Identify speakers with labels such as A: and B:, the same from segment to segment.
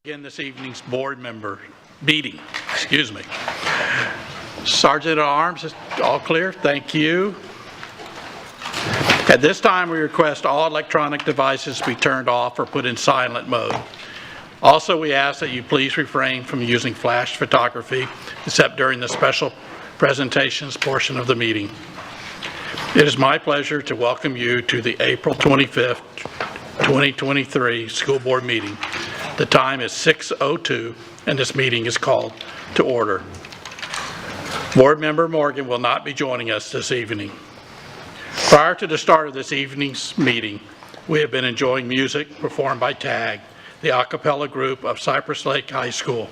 A: Begin this evening's board member meeting. Excuse me. Sergeant at Arms, all clear? Thank you. At this time, we request all electronic devices be turned off or put in silent mode. Also, we ask that you please refrain from using flash photography except during the special presentations portion of the meeting. It is my pleasure to welcome you to the April 25th, 2023 school board meeting. The time is 6:02 and this meeting is called to order. Board Member Morgan will not be joining us this evening. Prior to the start of this evening's meeting, we have been enjoying music performed by TAG, the a cappella group of Cypress Lake High School.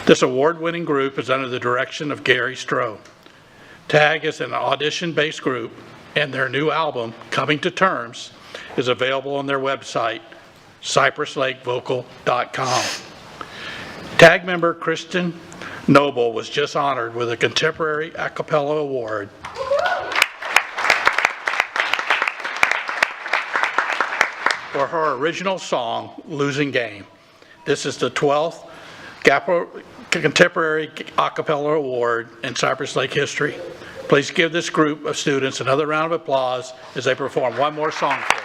A: This award-winning group is under the direction of Gary Stroh. TAG is an audition-based group, and their new album, Coming to Terms, is available on their website, cypresslakevocal.com. TAG member Kristen Noble was just honored with a Contemporary A Cappella Award for her original song, Losing Game. This is the 12th Contemporary A Cappella Award in Cypress Lake history. Please give this group of students another round of applause as they perform one more song for us.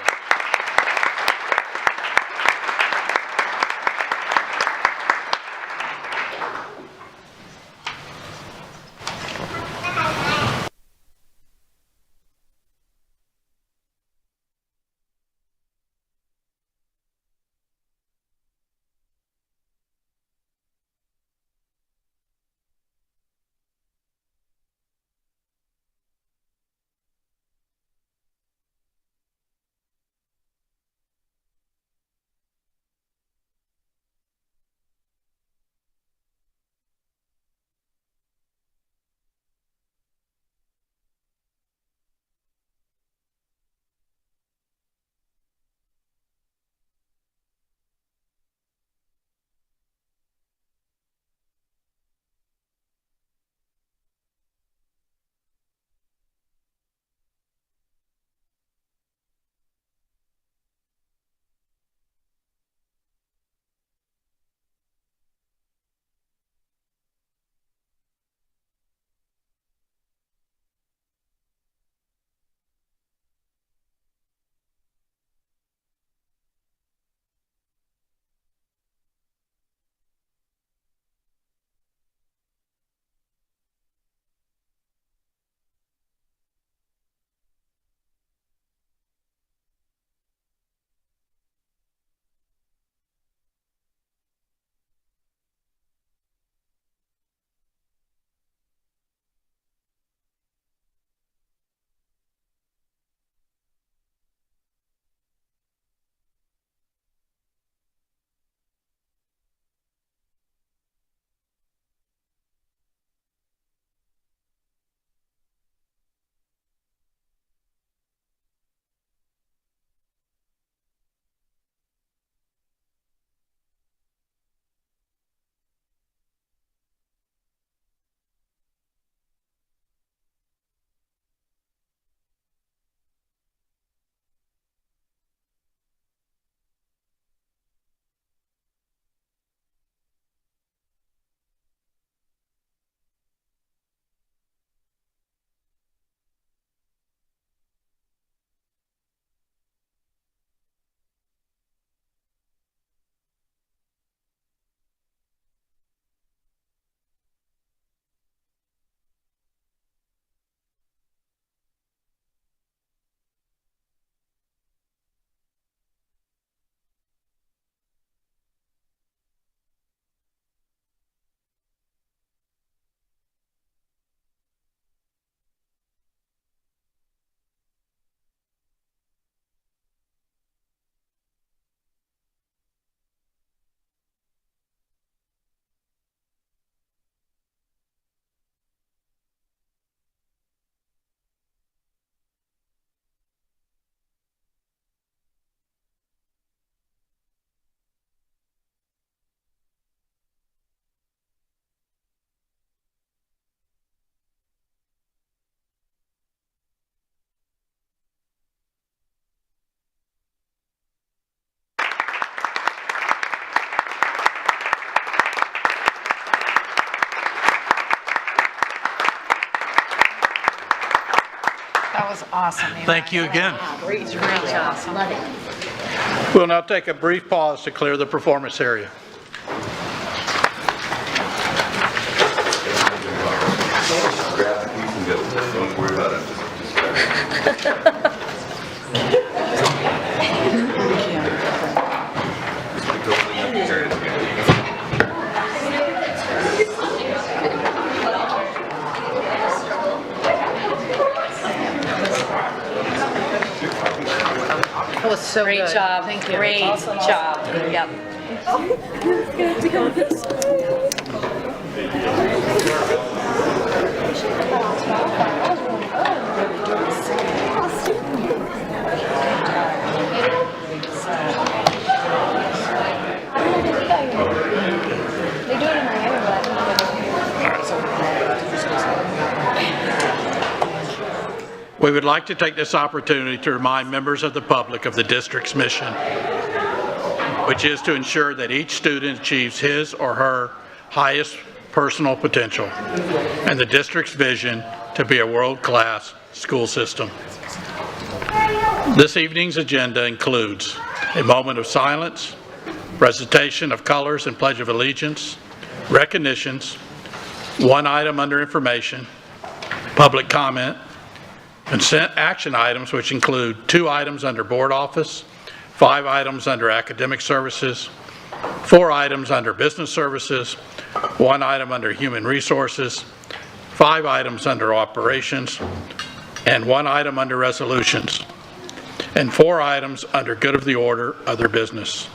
B: was awesome.
A: Thank you again.
B: Great, really awesome.
C: Love it.
A: We'll now take a brief pause to clear the performance area.
D: Grab the piece and go. Don't worry about it.
B: That was so
C: Great
B: good.
C: job.
B: Thank you.
C: Great
B: Awesome,
C: job.
B: awesome.
C: Yep.
A: We would like to take this opportunity to remind members of the public of the district's mission, which is to ensure that each student achieves his or her highest personal potential and the district's vision to be a world-class school system. This evening's agenda includes a moment of silence, recitation of colors and Pledge of Allegiance, recognitions, one item under information, public comment, consent action items, which include 2 items under board office, 5 items under academic services, 4 items under business services, 1 item under human resources, 5 items under operations, and 1 item under resolutions, and 4 items under good of the order, other business.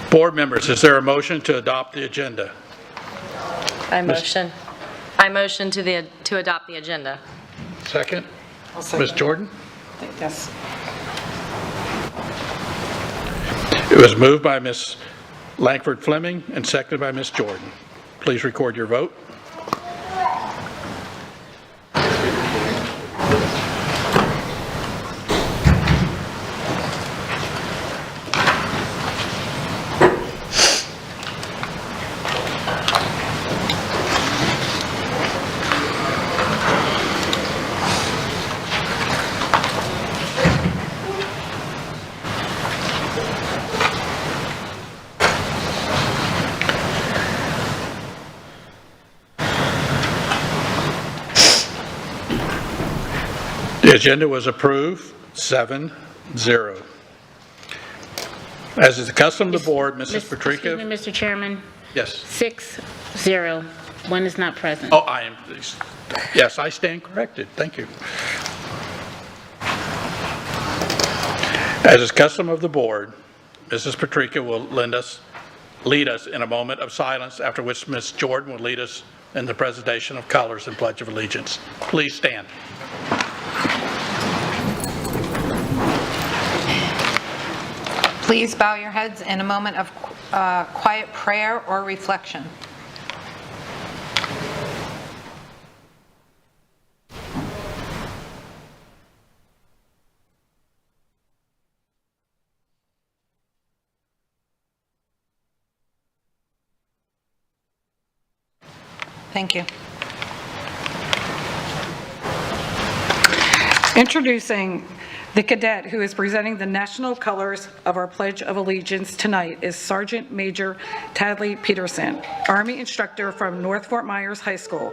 A: Board members, is there a motion to adopt the agenda?
C: I motion to adopt the agenda.
A: Second?
B: I'll second.
A: Ms. Jordan?
B: Yes.
A: It was moved by Ms. Langford Fleming and seconded by Ms. Jordan. Please record your vote. The agenda was approved, 7-0. As is the custom of the board, Mrs. Patrica.
E: Excuse me, Mr. Chairman,
A: Yes.
E: 6-0. One is not present.
A: Oh, I am, yes, I stand corrected. Thank you. As is custom of the board, Mrs. Patrica will lead us in a moment of silence, after which Ms. Jordan will lead us in the presentation of colors and Pledge of Allegiance. Please stand.
B: Please bow your heads in a moment of quiet prayer or reflection. Thank you. Introducing the cadet who is presenting the national colors of our Pledge of Allegiance tonight is Sergeant Major Tadley Peterson, Army instructor from North Fort Myers High School.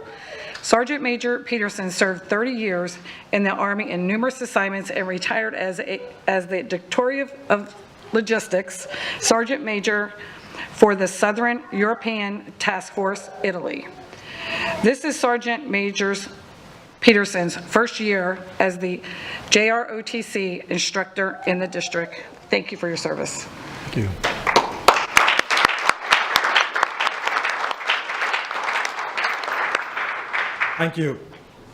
B: Sergeant Major Peterson served 30 years in the Army in numerous assignments and retired as the Director of Logistics, Sergeant Major for the Southern European Task Force, Italy. This is Sergeant Major Peterson's first year as the JROTC instructor in the district. Thank you for your service.
F: Thank you. Thank you.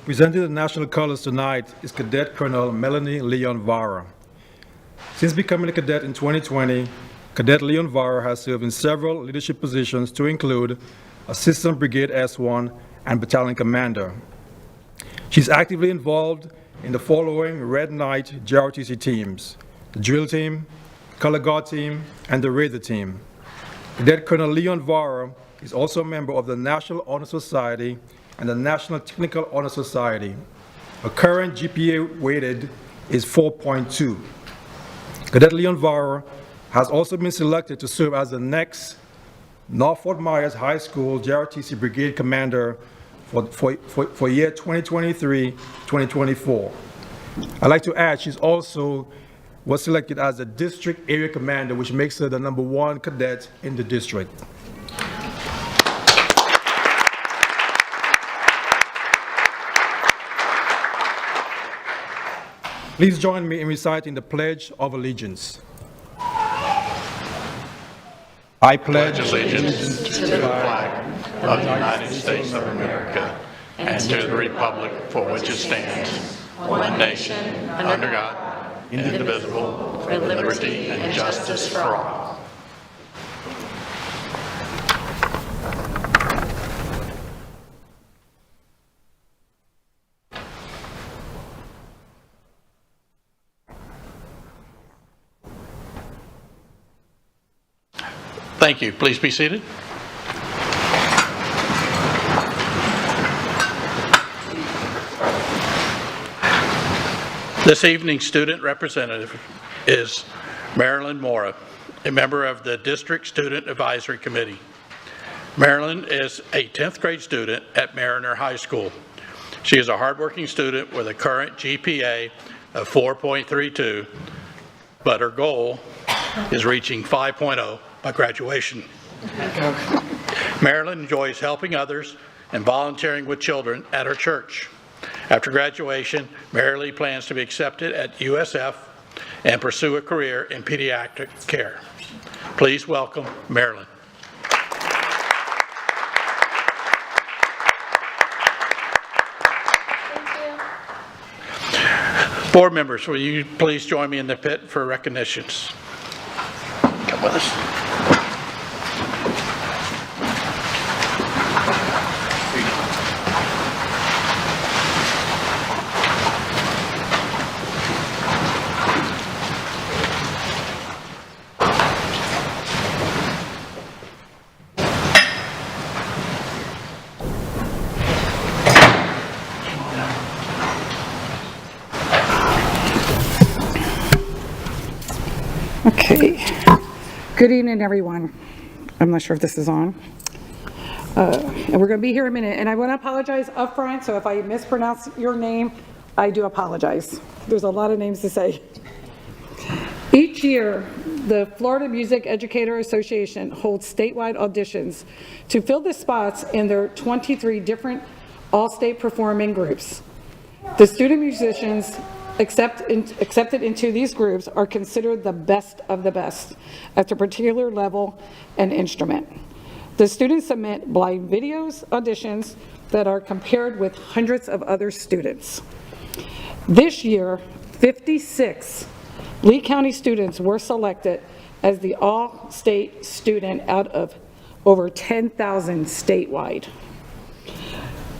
F: Presenting the national colors tonight is Cadet Colonel Melanie Leon Vara. Since becoming a cadet in 2020, Cadet Leon Vara has served in several leadership positions to include Assistant Brigade S1 and Battalion Commander. She's actively involved in the following Red Knight JROTC teams: the Drill Team, Color Guard Team, and the Raider Team. Cadet Colonel Leon Vara is also a member of the National Honor Society and the National Technical Honor Society. Her current GPA weighted is 4.2. Cadet Leon Varro has also been selected to serve as the next North Fort Myers High School JROTC Brigade Commander for year 2023-2024. I'd like to add she's also was selected as the District Area Commander, which makes her the #1 cadet in the district. Please join me in reciting the Pledge of Allegiance. I pledge
A: Allegiance to the flag of the United States of America and to the republic for which it stands, one nation, under God, indivisible, with liberty and justice for all. Thank you. Please be seated. This evening's student representative is Marilyn Mora, a member of the District Student Advisory Committee. Marilyn is a 10th grade student at Mariner High School. She is a hardworking student with a current GPA of 4.32, but her goal is reaching 5.0 by graduation. Marilyn enjoys helping others and volunteering with children at her church. After graduation, Marilyn plans to be accepted at USF and pursue a career in pediatric care. Please welcome Marilyn. Board members, will you please join me in the pit for recognitions? Come with us.
B: Okay. Good evening, everyone. I'm not sure if this is on. And we're going to be here a minute. And I want to apologize up front, so if I mispronounce your name, I do apologize. There's a lot of names to say. Each year, the Florida Music Educator Association holds statewide auditions to fill the spots in their 23 different all-state performing groups. The student musicians accepted into these groups are considered the best of the best at a particular level and instrument. The students submit blind videos auditions that are compared with hundreds of other students. This year, 56 Lee County students were selected as the all-state student out of over 10,000 statewide.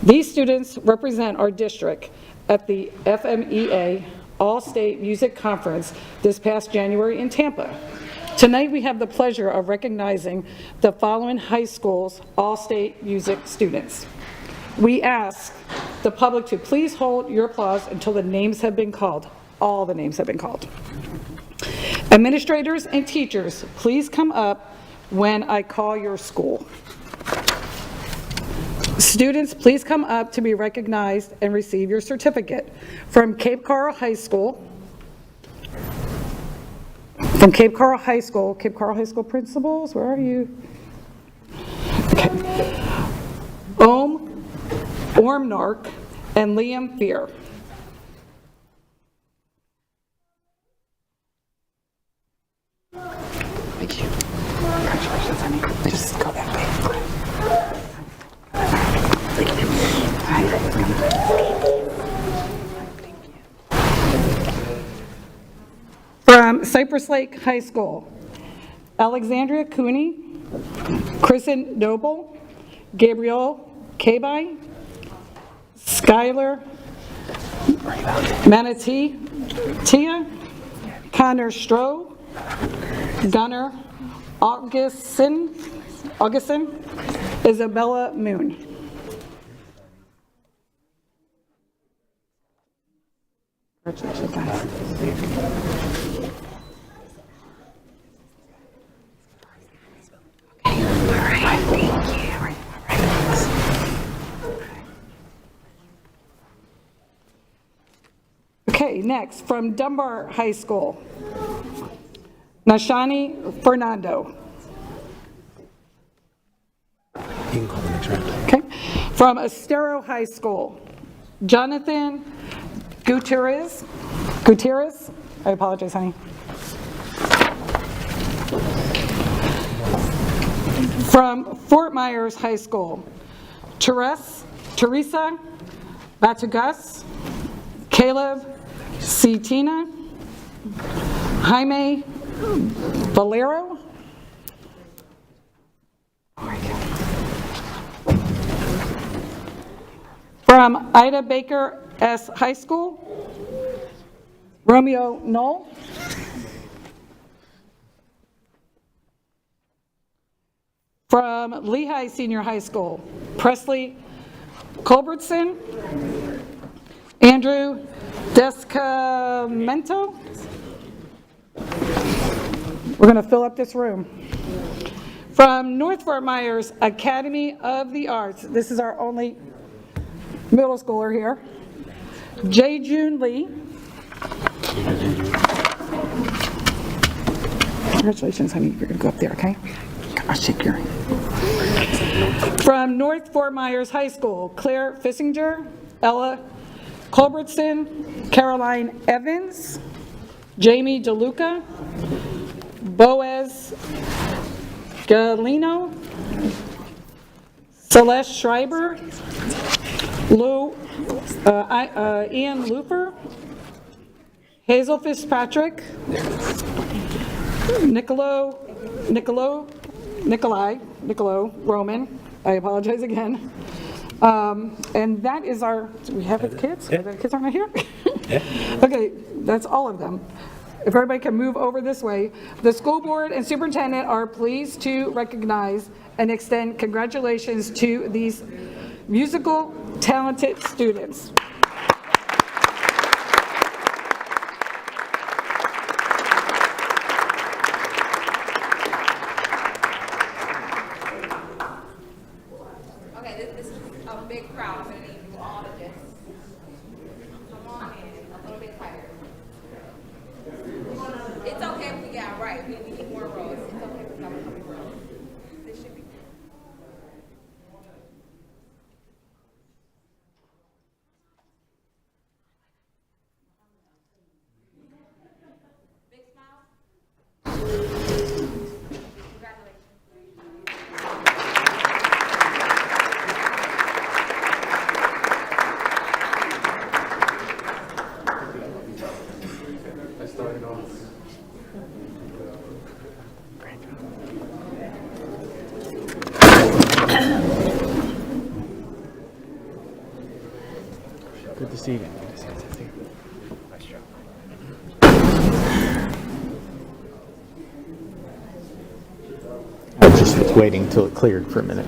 B: These students represent our district at the FMEA All-State Music Conference this past January in Tampa. Tonight we have the pleasure of recognizing the following high schools all-state music students. We ask the public to please hold your applause until the names have been called. All the names have been called. Administrators and teachers, please come up when I call your school. Students, please come up to be recognized and receive your certificate. From Cape Coral High School, Cape Coral High School principals, where are you? Okay. Ormnark and Liam Fear. Thank you. Congratulations, honey. Just go that way. Thank you. From Cypress Lake High School, Alexandria Cooney, Kristen Noble, Gabrielle Kabine, Skylar Manatee, Tia, Connor Stroh, Gunnar Augustin, Isabella Moon. Congratulations, guys. Okay, next, from Dunbar High School, Nashani Fernando. Okay, from Estero High School, Jonathan Gutierrez, I apologize, honey. From Fort Myers High School, Teresa Batugas, Caleb Cetina, Jaime Valero, from Ida Baker S. High School, Romeo Knoll, from Lehigh Senior High School, Presley Culbertson, Andrew Descamento. We're going to fill up this room. From North Fort Myers Academy of the Arts, this is our only middle schooler here, J. June Lee. Congratulations, honey. You're going to go up there, okay? I'll shake your hand. From North Fort Myers High School, Claire Fissinger, Ella Culbertson, Caroline Evans, Jamie DeLuca, Boaz Galino, Celeste Schreiber, Ian Luper, Hazel Fitzpatrick, Nicolò Roman, I apologize again. And that is our, do we have the kids? Yeah. The kids aren't here? Yeah. Okay, that's all of them. If everybody can move over this way. The school board and superintendent are pleased to recognize and extend congratulations to these musical talented students.
G: Okay, this is a big crowd. I'm going to need you all to just come on in a little bit tighter. It's okay if we get right. We need more rows. It's okay if we got a couple rows. This should be. Big smile. Congratulations.
H: Good to see you again. Good to see you. Nice job. I was just waiting until it cleared for a minute.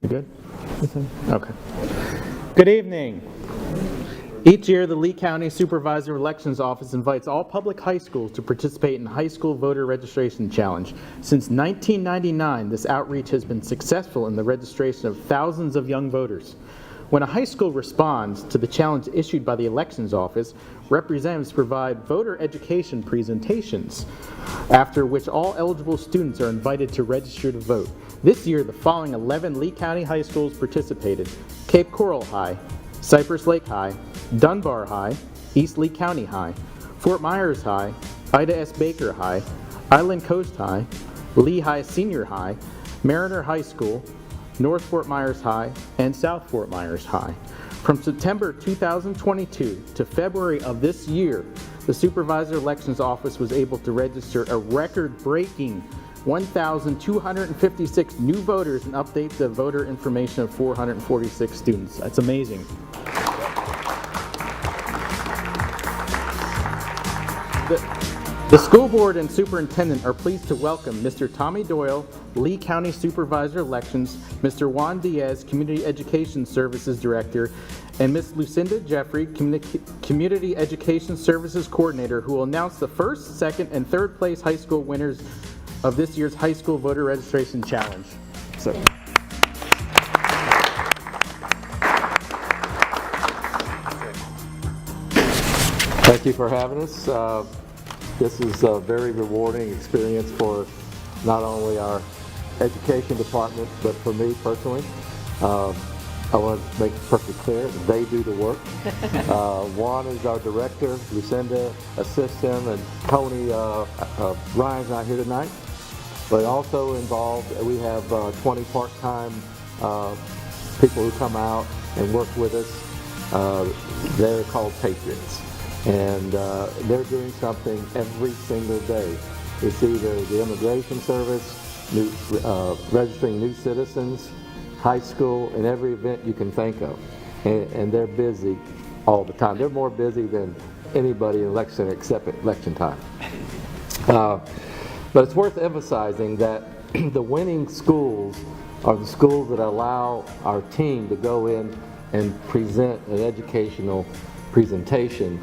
H: You good? Okay. Good evening. Each year, the Lee County Supervisor Elections Office invites all public high schools to participate in the High School Voter Registration Challenge. Since 1999, this outreach has been successful in the registration of thousands of young voters. When a high school responds to the challenge issued by the Elections Office, representatives provide voter education presentations, after which all eligible students are invited to register to vote. This year, the following 11 Lee County high schools participated: Cape Coral High, Cypress Lake High, Dunbar High, East Lee County High, Fort Myers High, Ida S. Baker High, Island Coast High, Lehigh Senior High, Mariner High School, North Fort Myers High, and South Fort Myers High. From September 2022 to February of this year, the Supervisor Elections Office was able to register a record-breaking 1,256 new voters and update the voter information of 446 students. That's amazing. The school board and superintendent are pleased to welcome Mr. Tommy Doyle, Lee County Supervisor Elections, Mr. Juan Diaz, Community Education Services Director, and Ms. Lucinda Jeffrey, Community Education Services Coordinator, who will announce the first, second, and third place high school winners of this year's High School Voter Registration Challenge. So.
I: Thank you for having us. This is a very rewarding experience for not only our education department, but for me personally. I want to make it perfectly clear, they do the work. Juan is our director, Lucinda assists him, and Tony Ryan's not here tonight. But also involved, we have 20 part-time people who come out and work with us. They're called Patriots. And they're doing something every single day. It's either the immigration service, registering new citizens, high school, and every event you can think of. And they're busy all the time. They're more busy than anybody in election except at election time. But it's worth emphasizing that the winning schools are the schools that allow our team to go in and present an educational presentation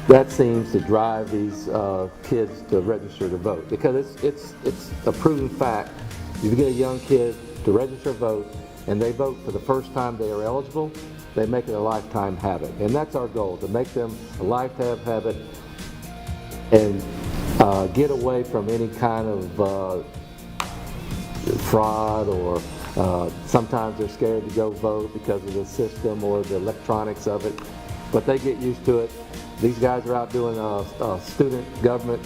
I: that seems to drive these kids to register to vote, because it's a proven fact. If you get a young kid to register to vote and they vote for the first time they are eligible, they make it a lifetime habit. And that's our goal, to make them a lifetime habit and get away from any kind of fraud, or sometimes they're scared to go vote because of the system or the electronics of it, but they get used to it. These guys are out doing student government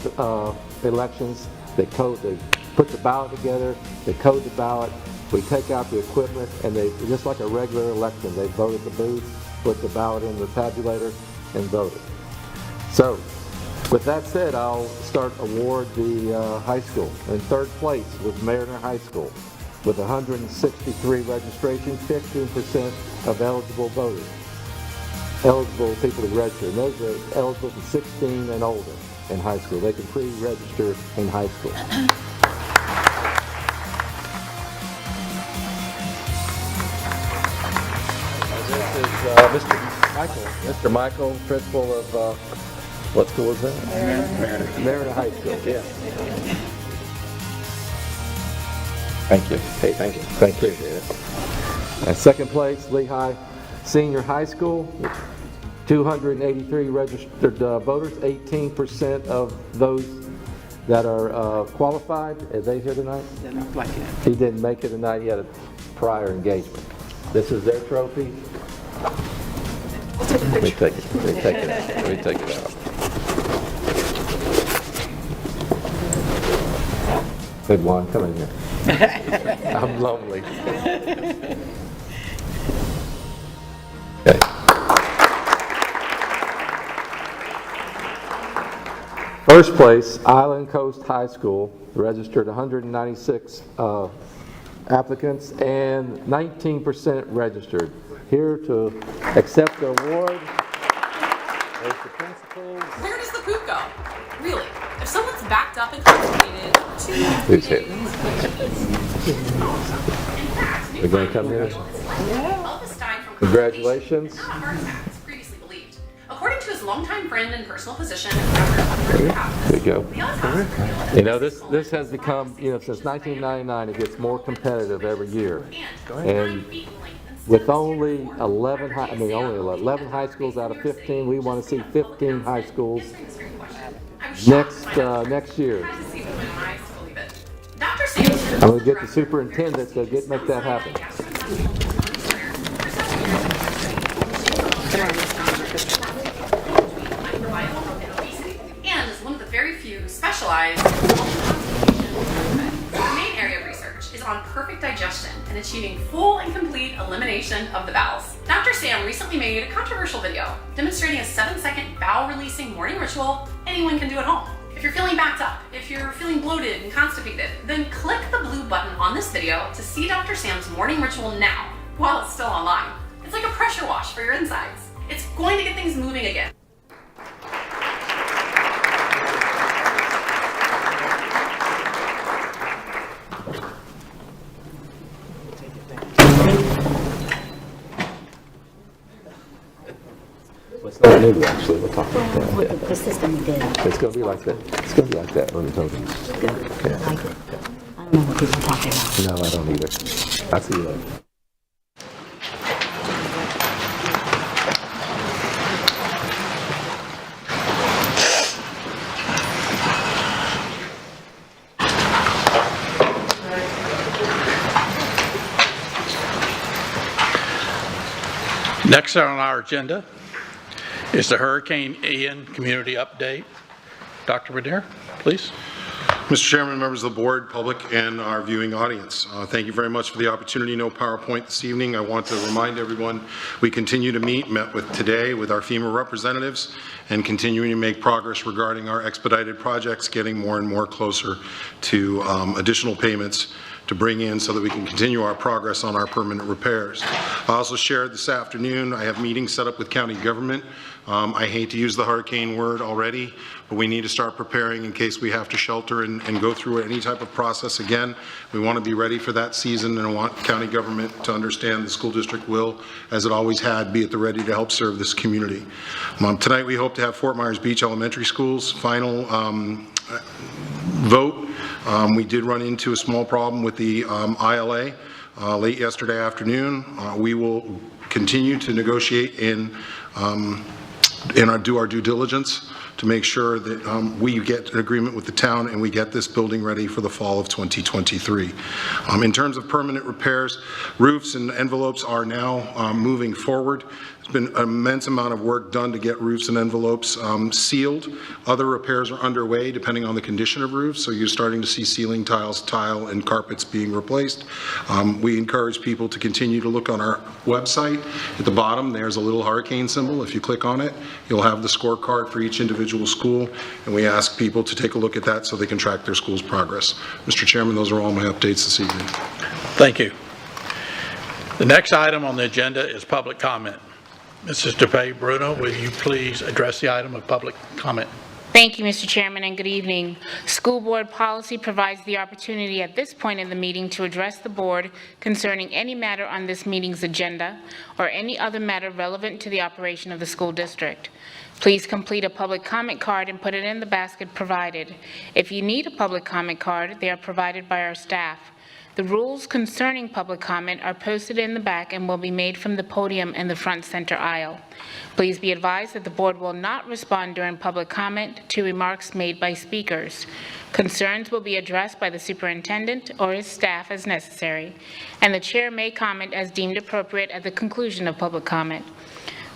I: elections. They put the ballot together, they code the ballot, we take out the equipment, and they, just like a regular election, they vote at the booth, put the ballot in the tabulator, and vote it. So, with that said, I'll award the high school. In third place was Mariner High School with 163 registrations, 15% of eligible voters. Eligible people to register, and those are eligible from 16 and older in high school. They can pre-register in high school. This is Mr. Michael, principal of, what school is that? Mariner High School, yeah. Thank you. Hey, thank you. Thank you. And second place, Lehigh Senior High School, 283 registered voters, 18% of those that are qualified. Are they here tonight? He didn't make it tonight. He had a prior engagement. This is their trophy. Let me take it. Let me take it out. Let me take it out. Hey, Juan, come in here. I'm lonely. Okay. First place, Island Coast High School, registered 196 applicants and 19% registered. Here to accept the award is the principals.
G: Where does the poop go? Really? If someone's backed up and constipated to...
I: Who's here? We're going to come here? Congratulations.
G: Not heart attacks previously believed. According to his longtime friend and personal physician, Dr.
I: There you go. You know, this has become, since 1999, it gets more competitive every year. And With only 11 high schools out of 15, we want to see 15 high schools next year. I'm going to get the superintendent to make that happen.
J: And is one of the very few specialized. The main area of research is on perfect digestion and achieving full and complete elimination of the bowels. Dr. Sam recently made a controversial video demonstrating a 7-second bowel releasing morning ritual anyone can do at home. If you're feeling backed up, if you're feeling bloated and constipated, then click the blue button on this video to see Dr. Sam's morning ritual now while it's still online. It's like a pressure wash for your insides. It's going to get things moving again.
I: It's not new, actually. We're talking about that.
E: The system we did.
I: It's going to be like that. It's going to be like that on the token.
E: Good. I like it. I don't know what people are talking about.
I: No, I don't either. I'll see you later.
A: Next on our agenda is the Hurricane Ian Community Update. Dr. Bernier, please.
K: Mr. Chairman, members of the board, public, and our viewing audience, thank you very much for the opportunity. No PowerPoint this evening. I want to remind everyone we continue to met with today with our FEMA representatives and continuing to make progress regarding our expedited projects, getting more and more closer to additional payments to bring in so that we can continue our progress on our permanent repairs. I also shared this afternoon, I have meetings set up with county government. I hate to use the hurricane word already, but we need to start preparing in case we have to shelter and go through any type of process again. We want to be ready for that season, and I want county government to understand the school district will, as it always had, be at the ready to help serve this community. Tonight we hope to have Fort Myers Beach Elementary School's final vote. We did run into a small problem with the ILA late yesterday afternoon. We will continue to negotiate and do our due diligence to make sure that we get an agreement with the town and we get this building ready for the fall of 2023. In terms of permanent repairs, roofs and envelopes are now moving forward. There's been an immense amount of work done to get roofs and envelopes sealed. Other repairs are underway depending on the condition of roofs, so you're starting to see ceiling tiles, tile, and carpets being replaced. We encourage people to continue to look on our website. At the bottom, there's a little hurricane symbol. If you click on it, you'll have the scorecard for each individual school, and we ask people to take a look at that so they can track their school's progress. Mr. Chairman, those are all my updates this evening.
A: Thank you. The next item on the agenda is public comment. Mrs. DePay Bruno, will you please address the item of public comment?
E: Thank you, Mr. Chairman, and good evening. School board policy provides the opportunity at this point in the meeting to address the board concerning any matter on this meeting's agenda or any other matter relevant to the operation of the school district. Please complete a public comment card and put it in the basket provided. If you need a public comment card, they are provided by our staff. The rules concerning public comment are posted in the back and will be made from the podium in the front center aisle. Please be advised that the board will not respond during public comment to remarks made by speakers. Concerns will be addressed by the superintendent or his staff as necessary, and the chair may comment as deemed appropriate at the conclusion of public comment.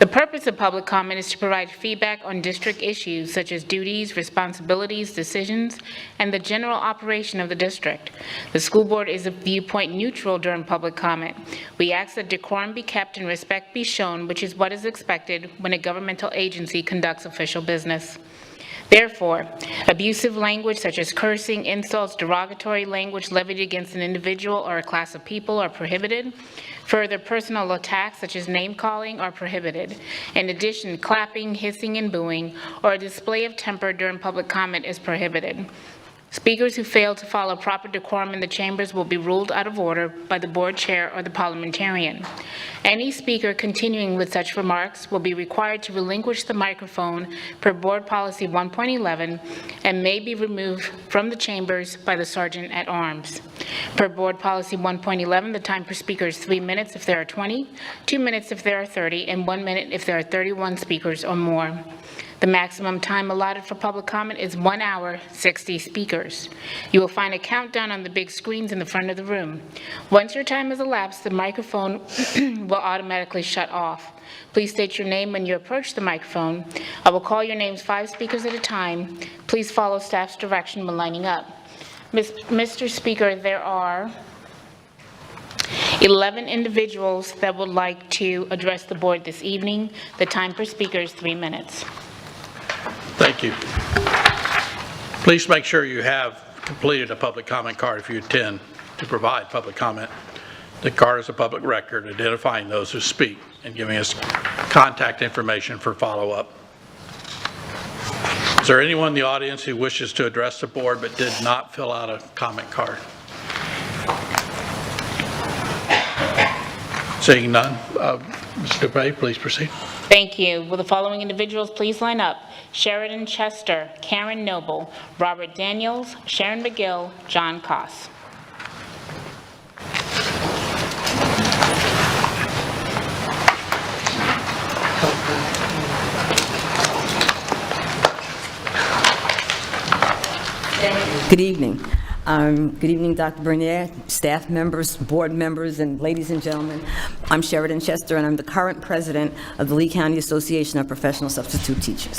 E: The purpose of public comment is to provide feedback on district issues such as duties, responsibilities, decisions, and the general operation of the district. The school board is viewpoint neutral during public comment. We ask that decorum be kept and respect be shown, which is what is expected when a governmental agency conducts official business. Therefore, abusive language such as cursing, insults, derogatory language levied against an individual or a class of people are prohibited. Further, personal attacks such as name-calling are prohibited. In addition, clapping, hissing, and booing, or a display of temper during public comment is prohibited. Speakers who fail to follow proper decorum in the chambers will be ruled out of order by the board chair or the parliamentarian. Any speaker continuing with such remarks will be required to relinquish the microphone per Board Policy 1.11 and may be removed from the chambers by the Sergeant at Arms. Per Board Policy 1.11, the time per speaker is 3 minutes if there are 20, 2 minutes if there are 30, and 1 minute if there are 31 speakers or more. The maximum time allotted for public comment is 1 hour, 60 speakers. You will find a countdown on the big screens in the front of the room. Once your time has elapsed, the microphone will automatically shut off. Please state your name when you approach the microphone. I will call your names 5 speakers at a time. Please follow staff's direction when lining up. Mr. Speaker, there are 11 individuals that would like to address the board this evening. The time per speaker is 3 minutes.
A: Thank you. Please make sure you have completed a public comment card if you intend to provide public comment. The card is a public record identifying those who speak and giving us contact information for follow-up. Is there anyone in the audience who wishes to address the board but did not fill out a comment card? Seeing none, Mr. Dupre, please proceed.
E: Thank you. Will the following individuals please line up? Sheridan Chester, Karen Noble, Robert Daniels, Sharon McGill, John Koss.
L: Good evening. Good evening, Dr. Bernier, staff members, board members, and ladies and gentlemen. I'm Sheridan Chester, and I'm the current president of the Lee County Association of Professional Substitute Teachers.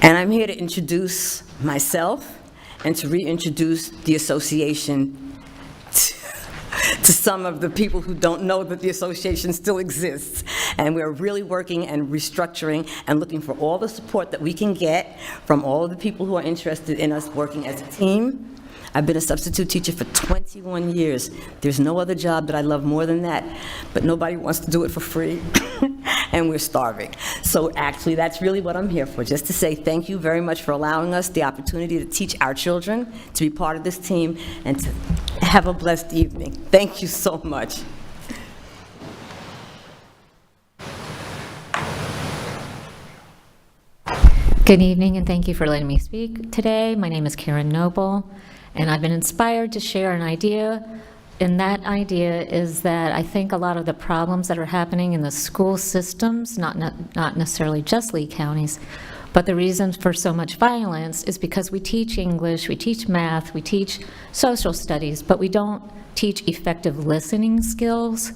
L: And I'm here to introduce myself and to reintroduce the association to some of the people who don't know that the association still exists. And we're really working and restructuring and looking for all the support that we can get from all of the people who are interested in us working as a team. I've been a substitute teacher for 21 years. There's no other job that I love more than that, but nobody wants to do it for free, and we're starving. So actually, that's really what I'm here for, just to say thank you very much for allowing us the opportunity to teach our children, to be part of this team, and to have a blessed evening. Thank you so much.
M: Good evening, and thank you for letting me speak today. My name is Karen Noble, and I've been inspired to share an idea, and that idea is that I think a lot of the problems that are happening in the school systems, not necessarily just Lee counties, but the reason for so much violence is because we teach English, we teach math, we teach social studies, but we don't teach effective listening skills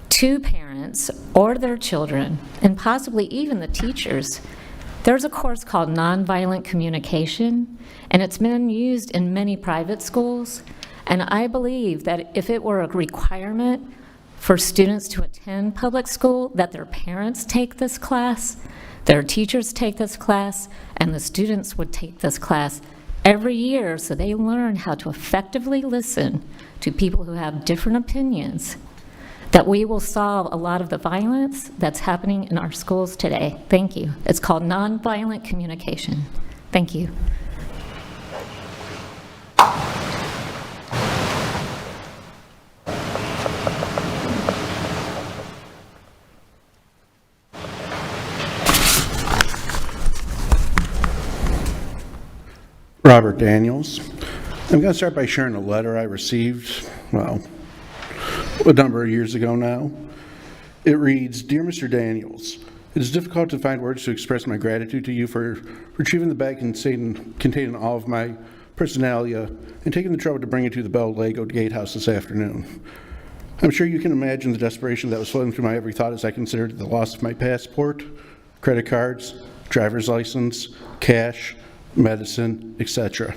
M: to parents or their children, and possibly even the teachers. There's a course called Nonviolent Communication, and it's been used in many private schools, and I believe that if it were a requirement for students to attend public school, that their parents take this class, their teachers take this class, and the students would take this class every year so they learn how to effectively listen to people who have different opinions, that we will solve a lot of the violence that's happening in our schools today. Thank you. It's called Nonviolent Communication. Thank you.
N: Robert Daniels. I'm going to start by sharing a letter I received, well, a number of years ago now. It reads, "Dear Mr. Daniels, it is difficult to find words to express my gratitude to you for retrieving the bag containing all of my personalia and taking the trouble to bring it to the Bell Lego Gatehouse this afternoon. I'm sure you can imagine the desperation that was flowing through my every thought as I considered the loss of my passport, credit cards, driver's license, cash, medicine, etc.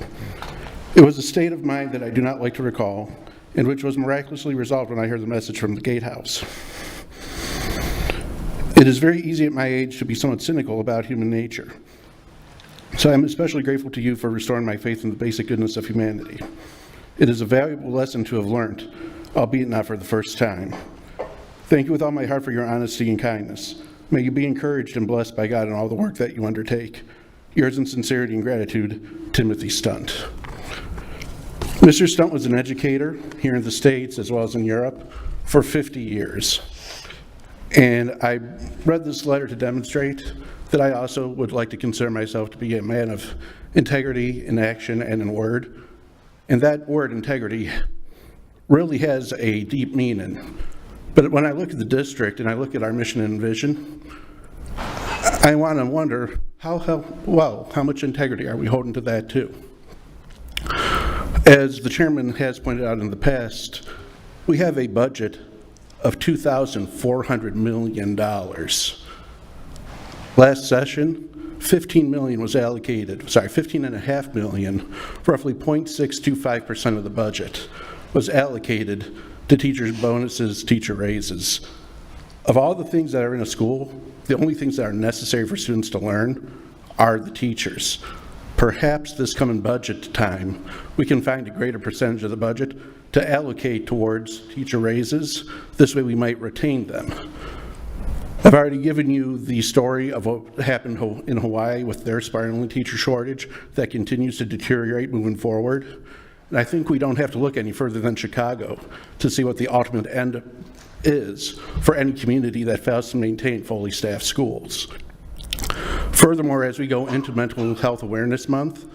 N: It was a state of mind that I do not like to recall, and which was miraculously resolved when I heard the message from the Gatehouse. It is very easy at my age to be somewhat cynical about human nature. So I'm especially grateful to you for restoring my faith in the basic goodness of humanity. It is a valuable lesson to have learned, albeit not for the first time. Thank you with all my heart for your honesty and kindness. May you be encouraged and blessed by God in all the work that you undertake. Yours in sincerity and gratitude, Timothy Stunt." Mr. Stunt was an educator here in the States as well as in Europe for 50 years. And I read this letter to demonstrate that I also would like to consider myself to be a man of integrity in action and in word. And that word, integrity, really has a deep meaning. But when I look at the district and I look at our mission and vision, I want to wonder how much integrity are we holding to that too? As the chairman has pointed out in the past, we have a budget of $2,400 million. Last session, $15.5 million, roughly 0.625% of the budget, was allocated to teachers' bonuses, teacher raises. Of all the things that are in a school, the only things that are necessary for students to learn are the teachers. Perhaps this coming budget time, we can find a greater percentage of the budget to allocate towards teacher raises. This way we might retain them. I've already given you the story of what happened in Hawaii with their spiraling teacher shortage that continues to deteriorate moving forward. And I think we don't have to look any further than Chicago to see what the ultimate end is for any community that fails to maintain fully staffed schools. Furthermore, as we go into Mental Health Awareness Month,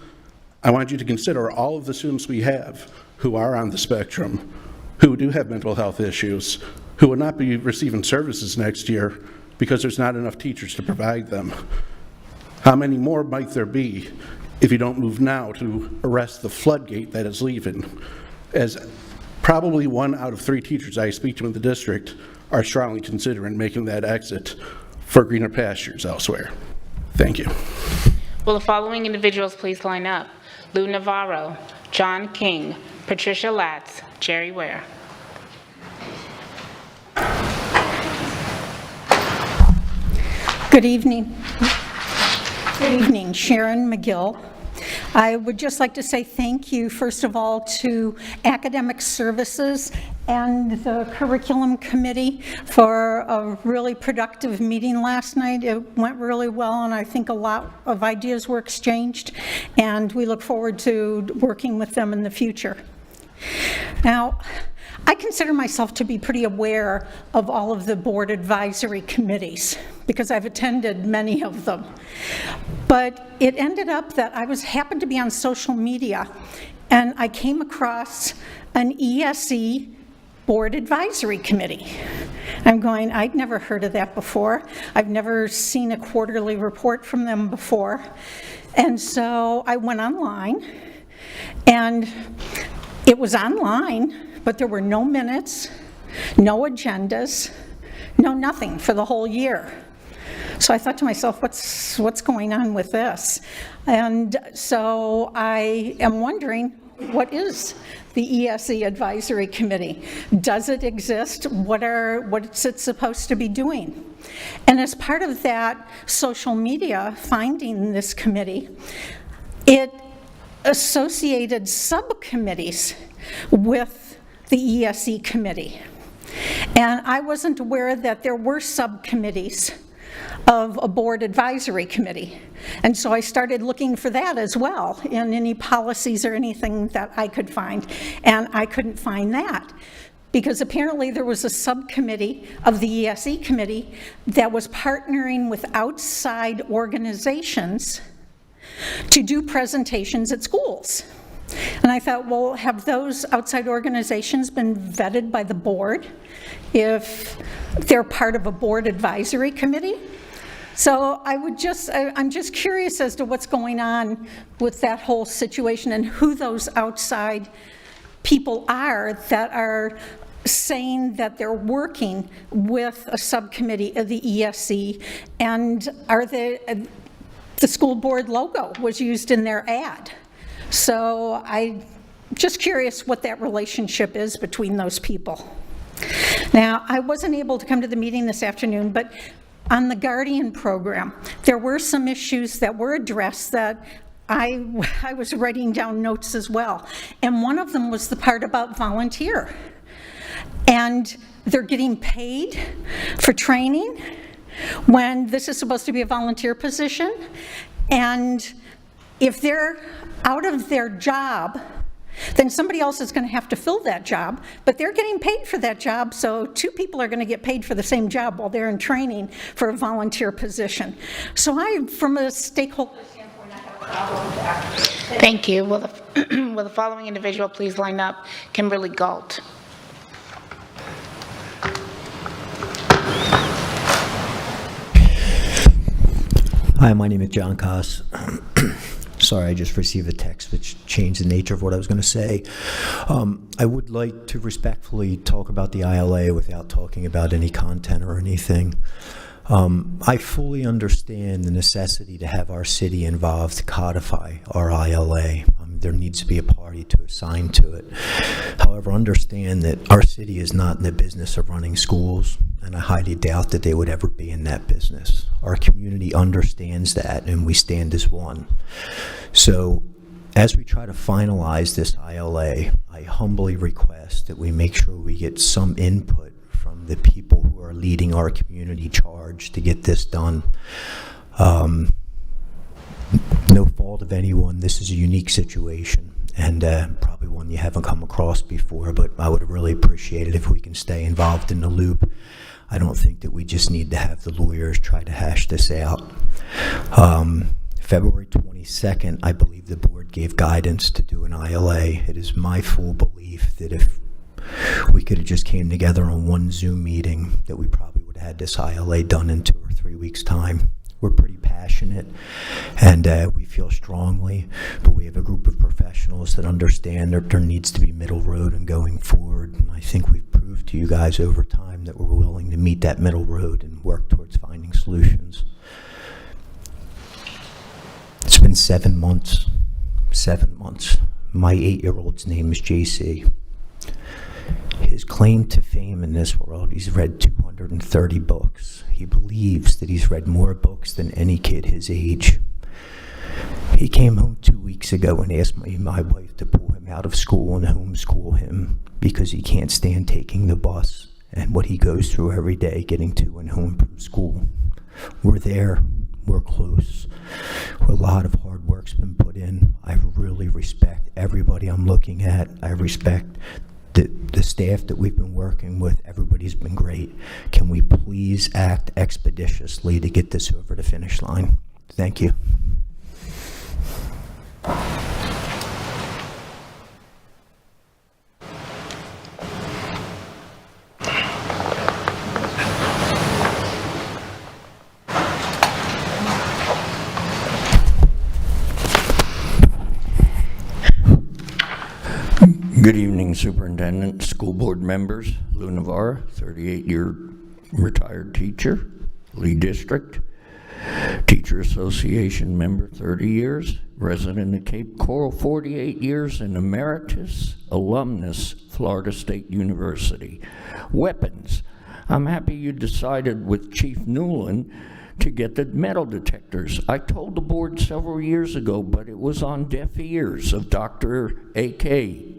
N: I want you to consider all of the students we have who are on the spectrum, who do have mental health issues, who will not be receiving services next year because there's not enough teachers to provide them. How many more might there be if you don't move now to arrest the floodgate that is leaving? As probably 1 out of 3 teachers I speak to in the district are strongly considering making that exit for greener pastures elsewhere. Thank you.
E: Will the following individuals please line up? Lou Navarro, John King, Patricia Latz, Jerry Ware.
O: Good evening. Good evening, Sharon McGill. I would just like to say thank you, first of all, to Academic Services and the Curriculum Committee for a really productive meeting last night. It went really well, and I think a lot of ideas were exchanged, and we look forward to working with them in the future. Now, I consider myself to be pretty aware of all of the board advisory committees because I've attended many of them. But it ended up that I happened to be on social media and I came across an ESE board advisory committee. I'm going, I'd never heard of that before. I've never seen a quarterly report from them before. And so I went online, and it was online, but there were no minutes, no agendas, no nothing for the whole year. So I thought to myself, what's going on with this? And so I am wondering, what is the ESE Advisory Committee? Does it exist? What's it supposed to be doing? And as part of that social media finding this committee, it associated subcommittees with the ESE committee. And I wasn't aware that there were subcommittees of a board advisory committee. And so I started looking for that as well in any policies or anything that I could find. And I couldn't find that because apparently there was a subcommittee of the ESE committee that was partnering with outside organizations to do presentations at schools. And I thought, well, have those outside organizations been vetted by the board if they're part of a board advisory committee? So I'm just curious as to what's going on with that whole situation and who those outside people are that are saying that they're working with a subcommittee of the ESE, and are the school board logo was used in their ad. So I'm just curious what that relationship is between those people. Now, I wasn't able to come to the meeting this afternoon, but on the Guardian program, there were some issues that were addressed that I was writing down notes as well. And one of them was the part about volunteer. And they're getting paid for training when this is supposed to be a volunteer position. And if they're out of their job then somebody else is going to have to fill that job, but they're getting paid for that job, so two people are going to get paid for the same job while they're in training for a volunteer position. So from a stakeholder standpoint, I have a problem with that.
E: Thank you. Will the following individual please line up? Kimberly Galt.
P: Hi, my name is John Koss. Sorry, I just received a text which changed the nature of what I was going to say. I would like to respectfully talk about the ILA without talking about any content or anything. I fully understand the necessity to have our city involved to codify our ILA. There needs to be a party to assign to it. However, understand that our city is not in the business of running schools, and I highly doubt that they would ever be in that business. Our community understands that, and we stand as one. So, as we try to finalize this ILA, I humbly request that we make sure we get some input from the people who are leading our community charge to get this done. No fault of anyone, this is a unique situation, and probably one you haven't come across before, but I would really appreciate it if we can stay involved in the loop. I don't think that we just need to have the lawyers try to hash this out. February 22nd, I believe the board gave guidance to do an ILA. It is my full belief that if we could have just came together on one Zoom meeting, that we probably would have had this ILA done in 2 or 3 weeks' time. We're pretty passionate, and we feel strongly, but we have a group of professionals that understand that there needs to be middle road in going forward, and I think we've proved to you guys over time that we're willing to meet that middle road and work towards finding solutions. It's been 7 months. 7 months. My 8-year-old's name is JC. His claim to fame in this world, he's read 230 books. He believes that he's read more books than any kid his age. He came home 2 weeks ago and asked me and my wife to pull him out of school and homeschool him because he can't stand taking the bus and what he goes through every day getting to and home from school. We're there. We're close. A lot of hard work's been put in. I really respect everybody I'm looking at. I respect the staff that we've been working with. Everybody's been great. Can we please act expeditiously to get this over the finish line? Thank you.
Q: Good evening, Superintendent, school board members. Lou Navarra, 38-year retired teacher, Lee District. Teacher Association member, 30 years. Resident of Cape Coral, 48 years. And emeritus alumnus, Florida State University. Weapons. I'm happy you decided with Chief Newland to get the metal detectors. I told the board several years ago, but it was on deaf ears of Dr. A.K.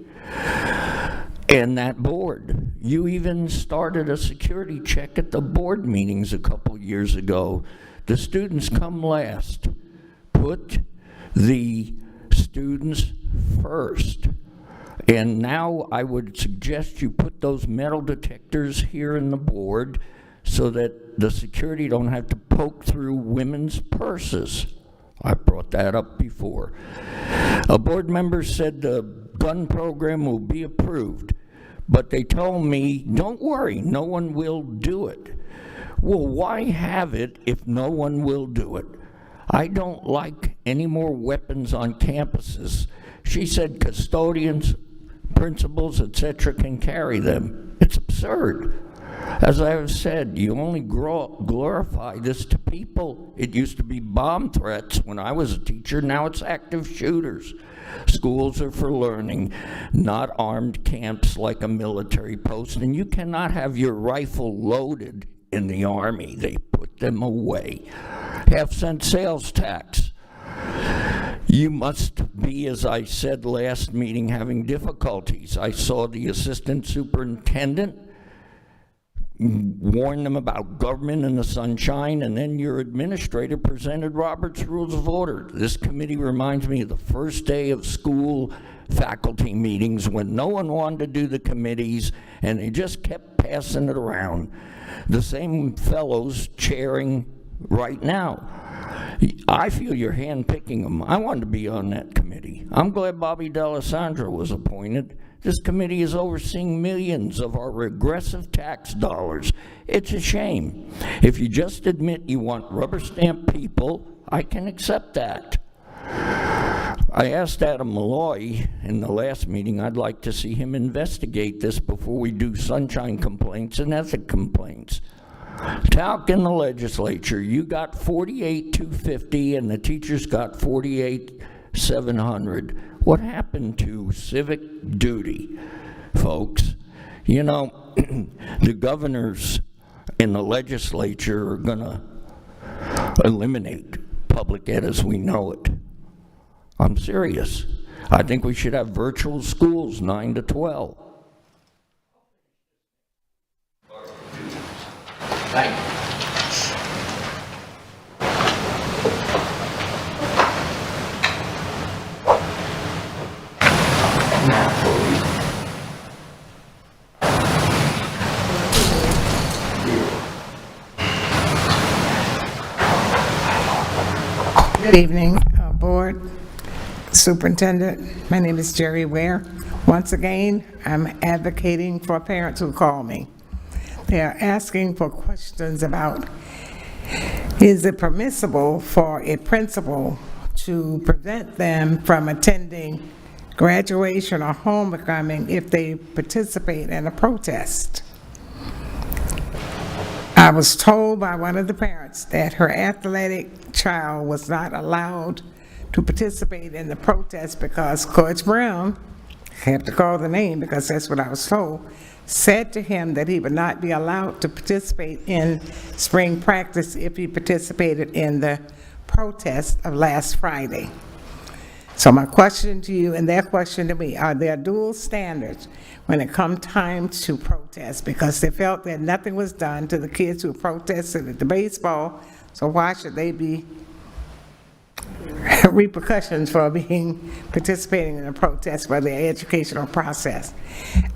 Q: and that board. You even started a security check at the board meetings a couple years ago. The students come last. Put the students first. And now I would suggest you put those metal detectors here in the board so that the security don't have to poke through women's purses. I brought that up before. A board member said the gun program will be approved, but they told me, don't worry, no one will do it. Well, why have it if no one will do it? I don't like any more weapons on campuses. She said custodians, principals, etc. can carry them. It's absurd. As I have said, you only glorify this to people. It used to be bomb threats when I was a teacher. Now it's active shooters. Schools are for learning, not armed camps like a military post. And you cannot have your rifle loaded in the Army. They put them away. Half-cent sales tax. You must be, as I said last meeting, having difficulties. I saw the assistant superintendent warn them about government and the sunshine, and then your administrator presented Robert's Rules of Order. This committee reminds me of the first day of school faculty meetings when no one wanted to do the committees, and they just kept passing it around. The same fellows chairing right now. I feel you're handpicking them. I wanted to be on that committee. I'm glad Bobby D'Alessandro was appointed. This committee is overseeing millions of our regressive tax dollars. It's a shame. If you just admit you want rubber stamp people, I can accept that. I asked Adam Malloy in the last meeting, I'd like to see him investigate this before we do sunshine complaints and ethic complaints. Talk in the legislature, you got 48,250 and the teachers got 48,700. What happened to civic duty, folks? You know, the governors in the legislature are gonna eliminate public ed as we know it. I'm serious. I think we should have virtual schools 9 to 12. Thank you.
R: Good evening, Board, Superintendent. My name is Jerry Ware. Once again, I'm advocating for parents who call me. They are asking for questions about, is it permissible for a principal to prevent them from attending graduation or homecoming if they participate in a protest? I was told by one of the parents that her athletic child was not allowed to participate in the protest because Coach Brown, I have to call the name because that's what I was told, said to him that he would not be allowed to participate in spring practice if he participated in the protest of last Friday. So my question to you and their question to me, are there dual standards when it comes time to protest? Because they felt that nothing was done to the kids who protested at the baseball, so why should they be repercussions for participating in a protest for their educational process?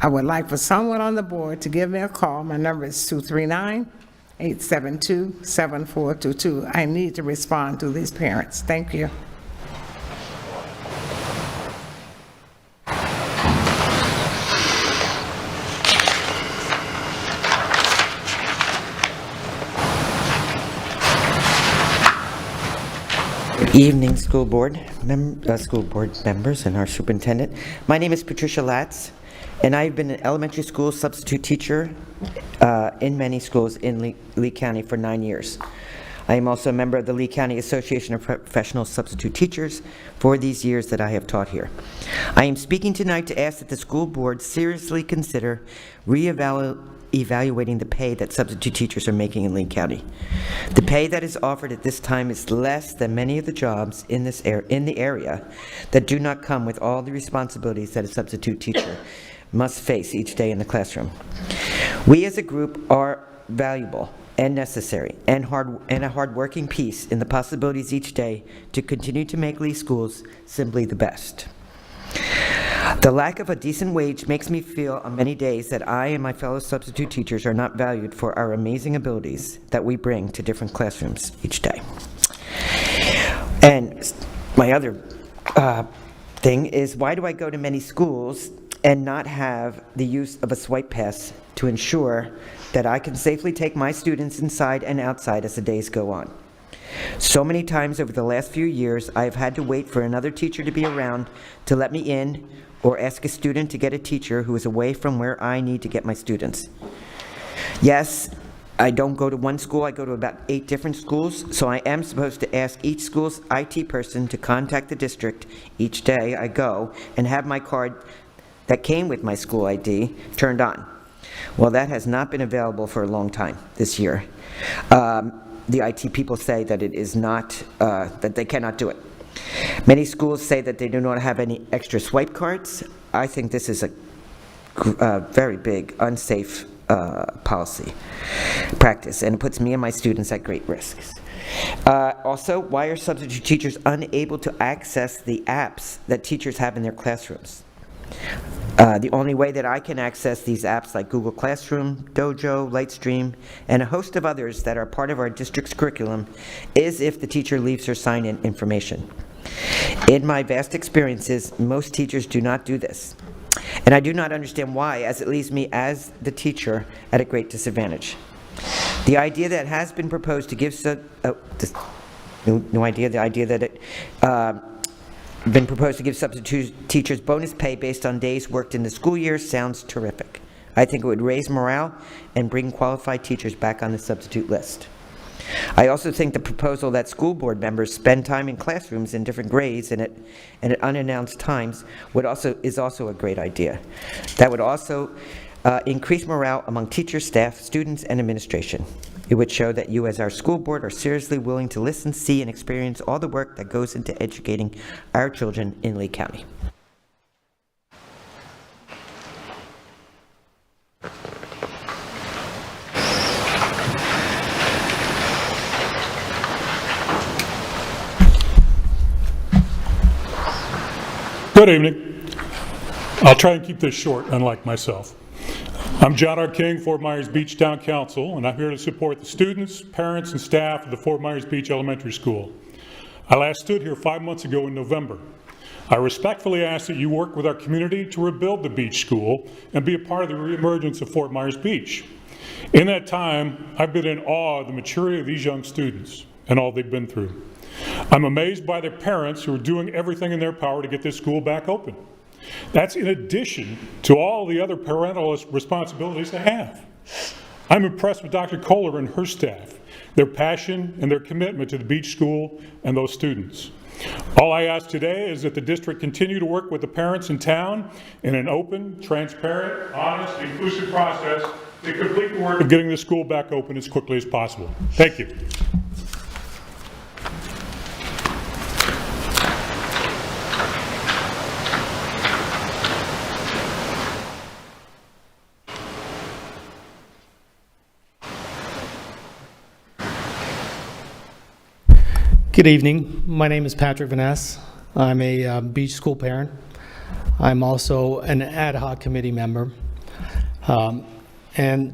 R: I would like for someone on the board to give me a call. My number is 239-872-7422. I need to respond to these parents. Thank you.
S: Evening, school board members and our superintendent. My name is Patricia Latz, and I've been an elementary school substitute teacher in many schools in Lee County for 9 years. I am also a member of the Lee County Association of Professional Substitute Teachers for these years that I have taught here. I am speaking tonight to ask that the school board seriously consider evaluating the pay that substitute teachers are making in Lee County. The pay that is offered at this time is less than many of the jobs in the area that do not come with all the responsibilities that a substitute teacher must face each day in the classroom. We as a group are valuable and necessary and a hard-working piece in the possibilities each day to continue to make Lee schools simply the best. The lack of a decent wage makes me feel on many days that I and my fellow substitute teachers are not valued for our amazing abilities that we bring to different classrooms each day. And my other thing is, why do I go to many schools and not have the use of a swipe pass to ensure that I can safely take my students inside and outside as the days go on? So many times over the last few years, I have had to wait for another teacher to be around to let me in, or ask a student to get a teacher who is away from where I need to get my students. Yes, I don't go to one school, I go to about 8 different schools, so I am supposed to ask each school's IT person to contact the district each day I go and have my card that came with my school ID turned on. Well, that has not been available for a long time this year. The IT people say that it is not, that they cannot do it. Many schools say that they do not have any extra swipe cards. I think this is a very big, unsafe practice, and it puts me and my students at great risks. Also, why are substitute teachers unable to access the apps that teachers have in their classrooms? The only way that I can access these apps like Google Classroom, Dojo, Lightstream, and a host of others that are part of our district's curriculum is if the teacher leaves her sign-in information. In my vast experiences, most teachers do not do this. And I do not understand why, as it leaves me as the teacher at a great disadvantage. The idea that has been proposed to give been proposed to give substitute teachers bonus pay based on days worked in the school year sounds terrific. I think it would raise morale and bring qualified teachers back on the substitute list. I also think the proposal that school board members spend time in classrooms in different grades and at unannounced times is also a great idea. That would also increase morale among teachers, staff, students, and administration. It would show that you as our school board are seriously willing to listen, see, and experience all the work that goes into educating our children in Lee County.
T: Good evening. I'll try and keep this short, unlike myself. I'm John R. King, Fort Myers Beach Town Council, and I'm here to support the students, parents, and staff of the Fort Myers Beach Elementary School. I last stood here 5 months ago in November. I respectfully ask that you work with our community to rebuild the beach school and be a part of the reemergence of Fort Myers Beach. In that time, I've been in awe of the maturity of these young students and all they've been through. I'm amazed by their parents who are doing everything in their power to get this school back open. That's in addition to all the other parental responsibilities they have. I'm impressed with Dr. Kohler and her staff, their passion and their commitment to the beach school and those students. All I ask today is that the district continue to work with the parents in town in an open, transparent, honest, inclusive process to complete the work of getting the school back open as quickly as possible. Thank you.
U: Good evening. My name is Patrick Vaness. I'm a beach school parent. I'm also an ad hoc committee member. And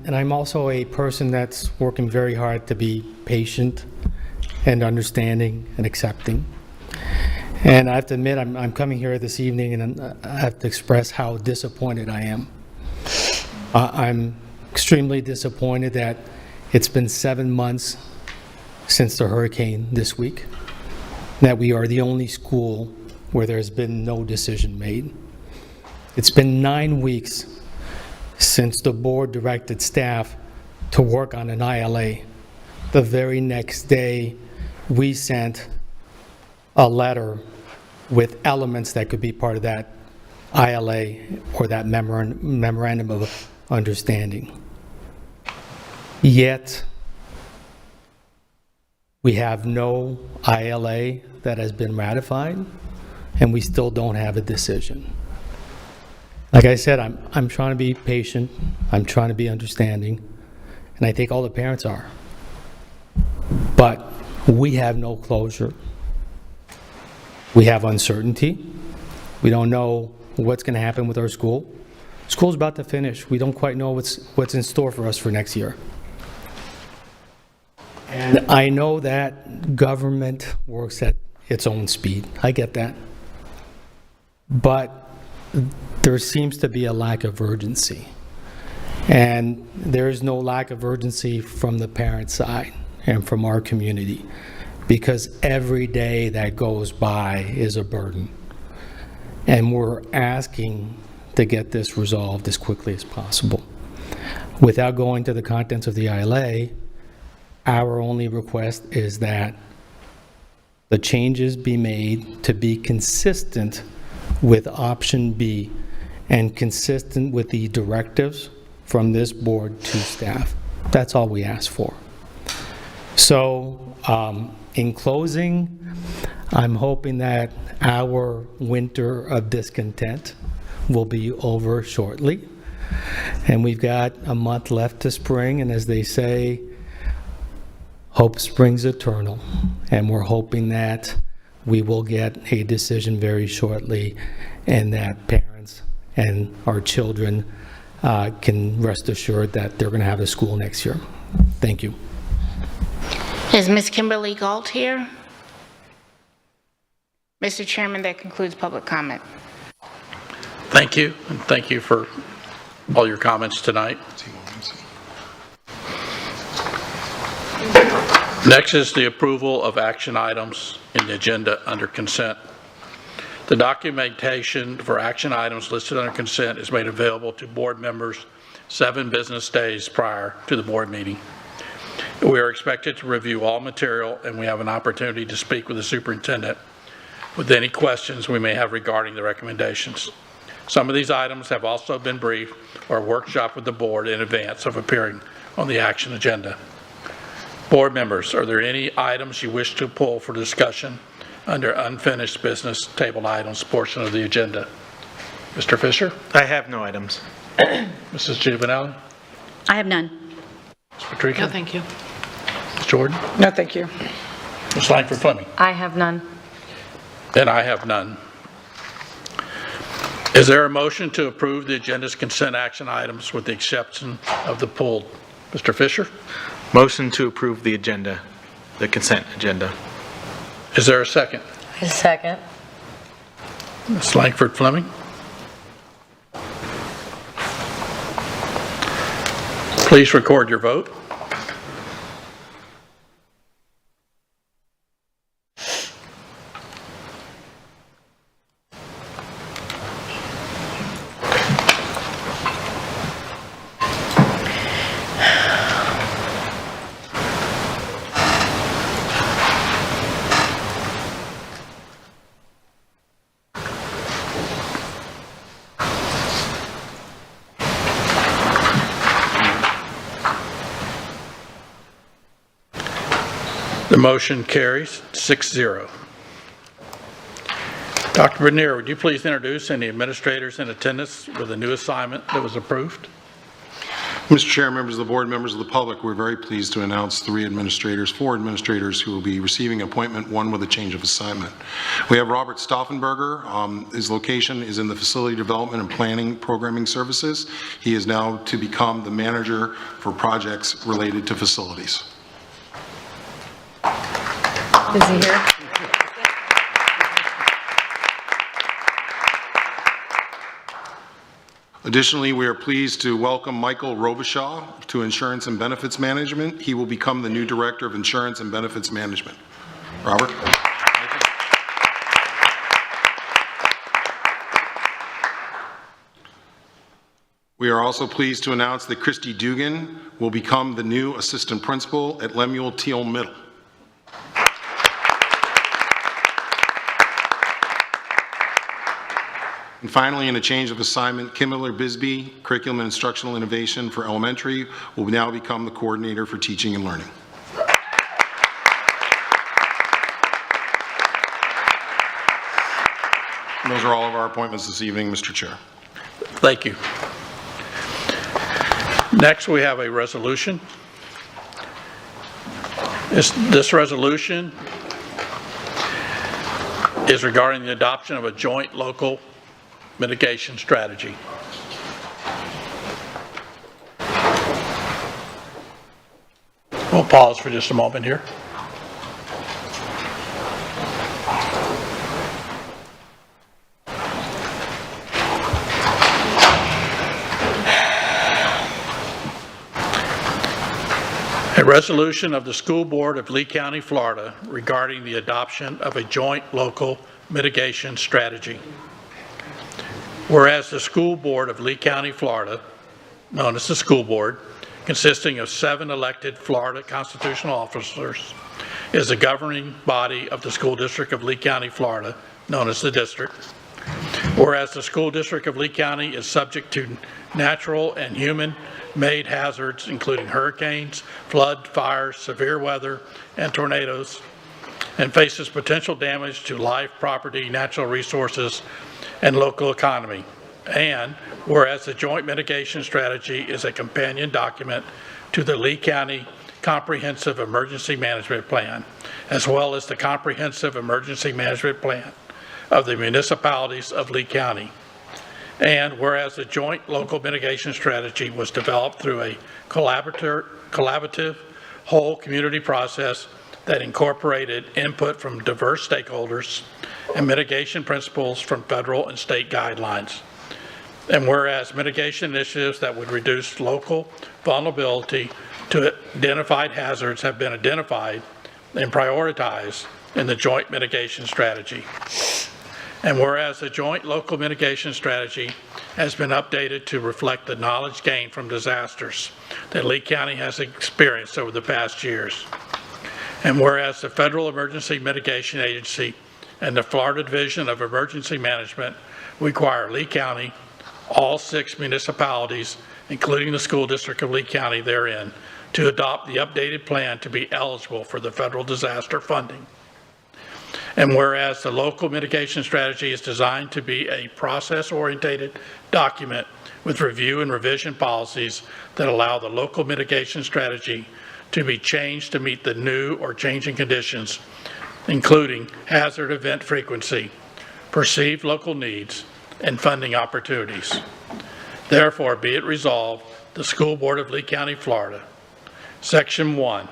U: I'm also a person that's working very hard to be patient and understanding and accepting. And I have to admit, I'm coming here this evening and I have to express how disappointed I am. I'm extremely disappointed that it's been 7 months since the hurricane this week, that we are the only school where there's been no decision made. It's been 9 weeks since the board directed staff to work on an ILA. The very next day, we sent a letter with elements that could be part of that ILA or that memorandum of understanding. Yet, we have no ILA that has been ratified, and we still don't have a decision. Like I said, I'm trying to be patient, I'm trying to be understanding, and I think all the parents are. But we have no closure. We have uncertainty. We don't know what's going to happen with our school. School's about to finish. We don't quite know what's in store for us for next year. And I know that government works at its own speed. I get that. But there seems to be a lack of urgency. And there is no lack of urgency from the parent side and from our community, because every day that goes by is a burden. And we're asking to get this resolved as quickly as possible. Without going to the contents of the ILA, our only request is that the changes be made to be consistent with option B and consistent with the directives from this board to staff. That's all we ask for. So in closing, I'm hoping that our winter of discontent will be over shortly. And we've got a month left to spring, and as they say, hope springs eternal, and we're hoping that we will get a decision very shortly and that parents and our children can rest assured that they're going to have a school next year. Thank you.
E: Is Ms. Kimberly Galt here? Mr. Chairman, that concludes public comment.
A: Thank you, and thank you for all your comments tonight. Next is the approval of action items in the agenda under consent. The documentation for action items listed under consent is made available to board members 7 business days prior to the board meeting. We are expected to review all material, and we have an opportunity to speak with the superintendent with any questions we may have regarding the recommendations. Some of these items have also been briefed or workshopped with the board in advance of appearing on the action agenda. Board members, are there any items you wish to pull for discussion under unfinished business table items portion of the agenda? Mr. Fisher?
H: I have no items.
A: Mrs. Giovanelli?
D: I have none.
A: Ms. Patrica?
D: No, thank you.
A: Ms. Jordan?
B: No, thank you.
A: Ms. Langford Fleming?
C: I have none.
A: And I have none. Is there a motion to approve the agenda's consent action items with the exception of the pulled? Mr. Fisher?
H: Motion to approve the agenda, the consent agenda.
A: Is there a second?
C: A second.
A: Ms. Langford Fleming? Please record your vote. The motion carries 6-0. Dr. Bernier, would you please introduce any administrators in attendance with a new assignment that was approved?
K: Mr. Chair, members of the board, members of the public, we're very pleased to announce 4 administrators who will be receiving appointment, 1 with a change of assignment. We have Robert Stauffenberger. His location is in the Facility Development and Planning Programming Services. He is now to become the manager for projects related to facilities.
C: Is he here?
K: Additionally, we are pleased to welcome Michael Robichaud to Insurance and Benefits Management. He will become the new Director of Insurance and Benefits Management. Robert? We are also pleased to announce that Christy Dugan will become the new Assistant Principal at Lemuel Teal Middle. And finally, in a change of assignment, Kim Miller-Bisbee, Curriculum and Instructional Innovation for Elementary, will now become the Coordinator for Teaching and Learning. And those are all of our appointments this evening, Mr. Chair.
A: Thank you. Next, we have a resolution. This resolution is regarding the adoption of a joint local mitigation strategy. We'll pause for just a moment here. A resolution of the School Board of Lee County, Florida regarding the adoption of a joint local mitigation strategy. Whereas the School Board of Lee County, Florida, known as the School Board, consisting of 7 elected Florida constitutional officers, is the governing body of the School District of Lee County, Florida, known as the District. Whereas the School District of Lee County is subject to natural and human-made hazards, including hurricanes, flood, fires, severe weather, and tornadoes, and faces potential damage to life, property, natural resources, and local economy. And whereas the Joint Mitigation Strategy is a companion document to the Lee County Comprehensive Emergency Management Plan, as well as the Comprehensive Emergency Management Plan of the municipalities of Lee County. And whereas the joint local mitigation strategy was developed through a collaborative whole community process that incorporated input from diverse stakeholders and mitigation principles from federal and state guidelines. And whereas mitigation initiatives that would reduce local vulnerability to identified hazards have been identified and prioritized in the joint mitigation strategy. And whereas the joint local mitigation strategy has been updated to reflect the knowledge gained from disasters that Lee County has experienced over the past years. And whereas the Federal Emergency Mitigation Agency and the Florida Division of Emergency Management require Lee County, all 6 municipalities, including the school district of Lee County therein, to adopt the updated plan to be eligible for the federal disaster funding. And whereas the local mitigation strategy is designed to be a process-oriented document with review and revision policies that allow the local mitigation strategy to be changed to meet the new or changing conditions, including hazard event frequency, perceived local needs, and funding opportunities. Therefore, be it resolved, the School Board of Lee County, Florida, Section 1,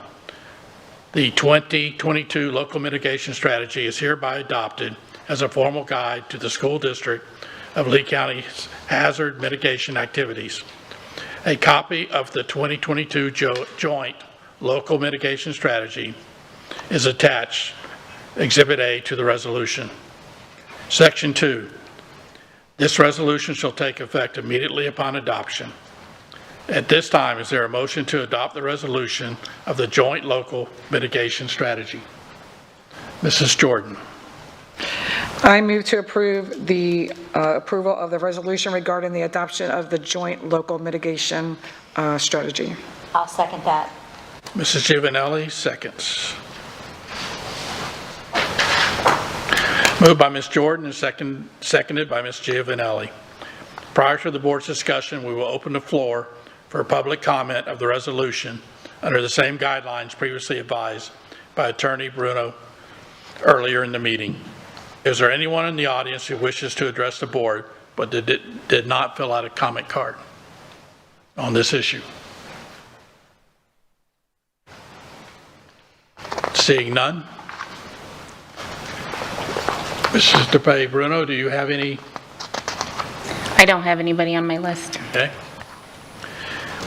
A: the 2022 Local Mitigation Strategy is hereby adopted as a formal guide to the school district of Lee County's hazard mitigation activities. A copy of the 2022 Joint Local Mitigation Strategy is attached, Exhibit A, to the resolution. Section 2. This resolution shall take effect immediately upon adoption. At this time, is there a motion to adopt the resolution of the Joint Local Mitigation Strategy? Mrs. Jordan.
B: I move to approve the approval of the resolution regarding the adoption of the joint local mitigation strategy.
C: I'll second that.
A: Mrs. Giovanelli, seconds. Moved by Ms. Jordan and seconded by Ms. Giovanelli. Prior to the board's discussion, we will open the floor for public comment of the resolution under the same guidelines previously advised by Attorney Bruno earlier in the meeting. Is there anyone in the audience who wishes to address the board but did not fill out a comment card on this issue? Seeing none. Mrs. DePay-Bruno, do you have any?
E: I don't have anybody on my list.
A: Okay.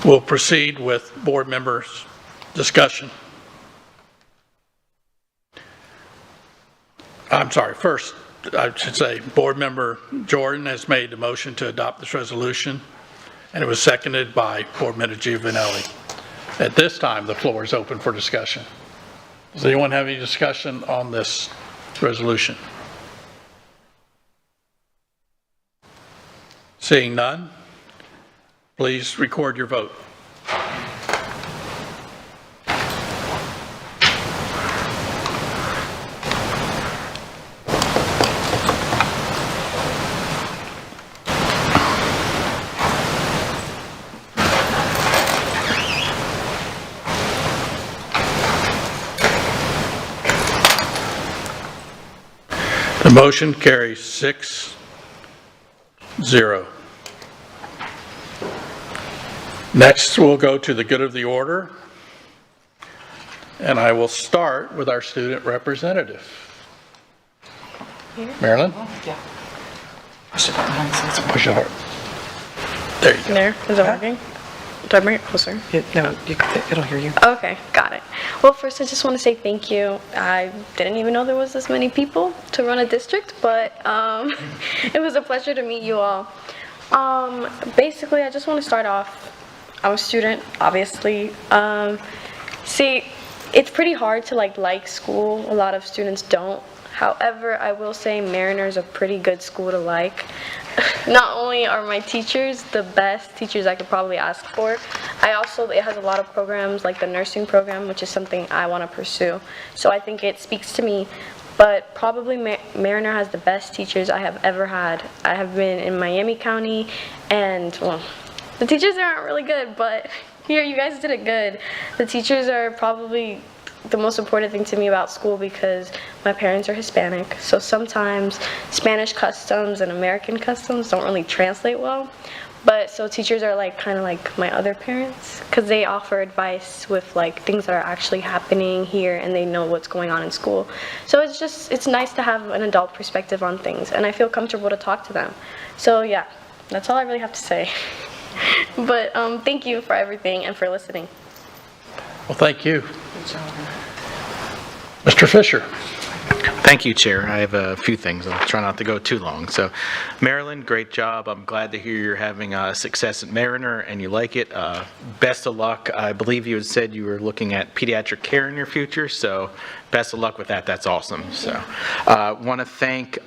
A: We'll proceed with board members' discussion. I'm sorry, first, I should say, Board Member Jordan has made the motion to adopt this resolution, and it was seconded by Board Member Giovanelli. At this time, the floor is open for discussion. Does anyone have any discussion on this resolution? Seeing none, please record your vote. The motion carries 6-0. Next, we'll go to the good of the order, and I will start with our student representative. Marilyn?
D: Yeah.
A: Push it hard. There you go.
D: There, is it working? Do I bring it closer?
B: No, it'll hear you.
D: Okay, got it. Well, first I just want to say thank you. I didn't even know there was this many people to run a district, but it was a pleasure to meet you all. Basically, I just want to start off. I'm a student, obviously. See, it's pretty hard to like school. A lot of students don't. However, I will say Mariner is a pretty good school to like. Not only are my teachers the best teachers I could probably ask for, it has a lot of programs like the nursing program, which is something I want to pursue. So I think it speaks to me. But probably Mariner has the best teachers I have ever had. I have been in Miami County, and well, the teachers aren't really good, but Here, you guys did it good. The teachers are probably the most important thing to me about school because my parents are Hispanic. So sometimes Spanish customs and American customs don't really translate well. But so teachers are like kind of like my other parents because they offer advice with like things that are actually happening here and they know what's going on in school. So it's nice to have an adult perspective on things and I feel comfortable to talk to them. So yeah, that's all I really have to say. But thank you for everything and for listening.
A: Well, thank you. Mr. Fisher.
H: Thank you, Chair. I have a few things. I'll try not to go too long. So, Marilyn, great job. I'm glad to hear you're having success at Mariner and you like it. Best of luck. I believe you had said you were looking at pediatric care in your future, so best of luck with that. That's awesome. So, want to thank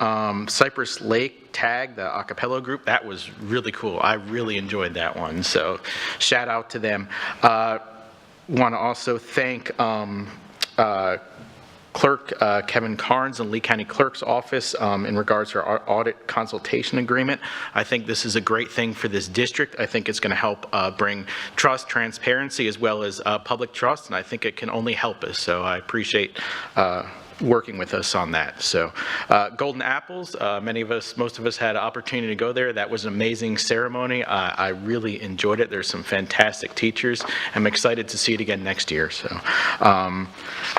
H: Cypress Lake Tag, the a cappella group. That was really cool. I really enjoyed that one. So, shout out to them. Want to also thank Clerk Kevin Carnes in Lee County Clerk's office in regards to our audit consultation agreement. I think this is a great thing for this district. I think it's going to help bring trust, transparency, as well as public trust, and I think it can only help us. So I appreciate working with us on that. So Golden Apples, most of us had an opportunity to go there. That was an amazing ceremony. I really enjoyed it. There's some fantastic teachers. I'm excited to see it again next year. So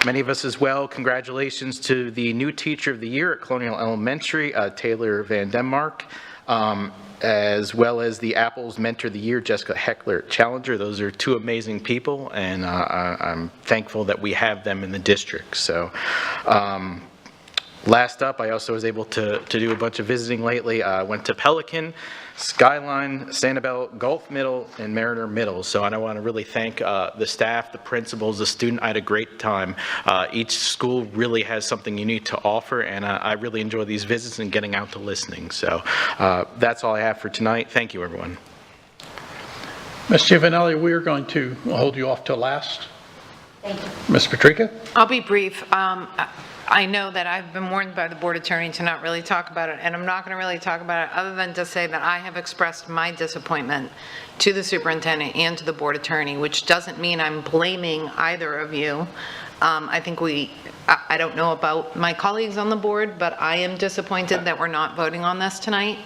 H: many of us as well, congratulations to the new teacher of the year at Colonial Elementary, Taylor Van Denmark. As well as the Apples Mentor of the Year, Jessica Heckler Challenger. Those are two amazing people, and I'm thankful that we have them in the district. So, last up, I also was able to do a bunch of visiting lately. I went to Pelican, Skyline, Sanibel, Gulf Middle, and Mariner Middle. So I want to really thank the staff, the principals, the student. I had a great time. Each school really has something unique to offer, and I really enjoy these visits and getting out to listening. So that's all I have for tonight. Thank you, everyone.
A: Ms. Giovanelli, we're going to hold you off till last. Thank you. Ms. Patrica?
F: I'll be brief. I know that I've been warned by the board attorney to not really talk about it, and I'm not going to really talk about it other than to say that I have expressed my disappointment to the superintendent and to the board attorney, which doesn't mean I'm blaming either of you. I think I don't know about my colleagues on the board, but I am disappointed that we're not voting on this tonight.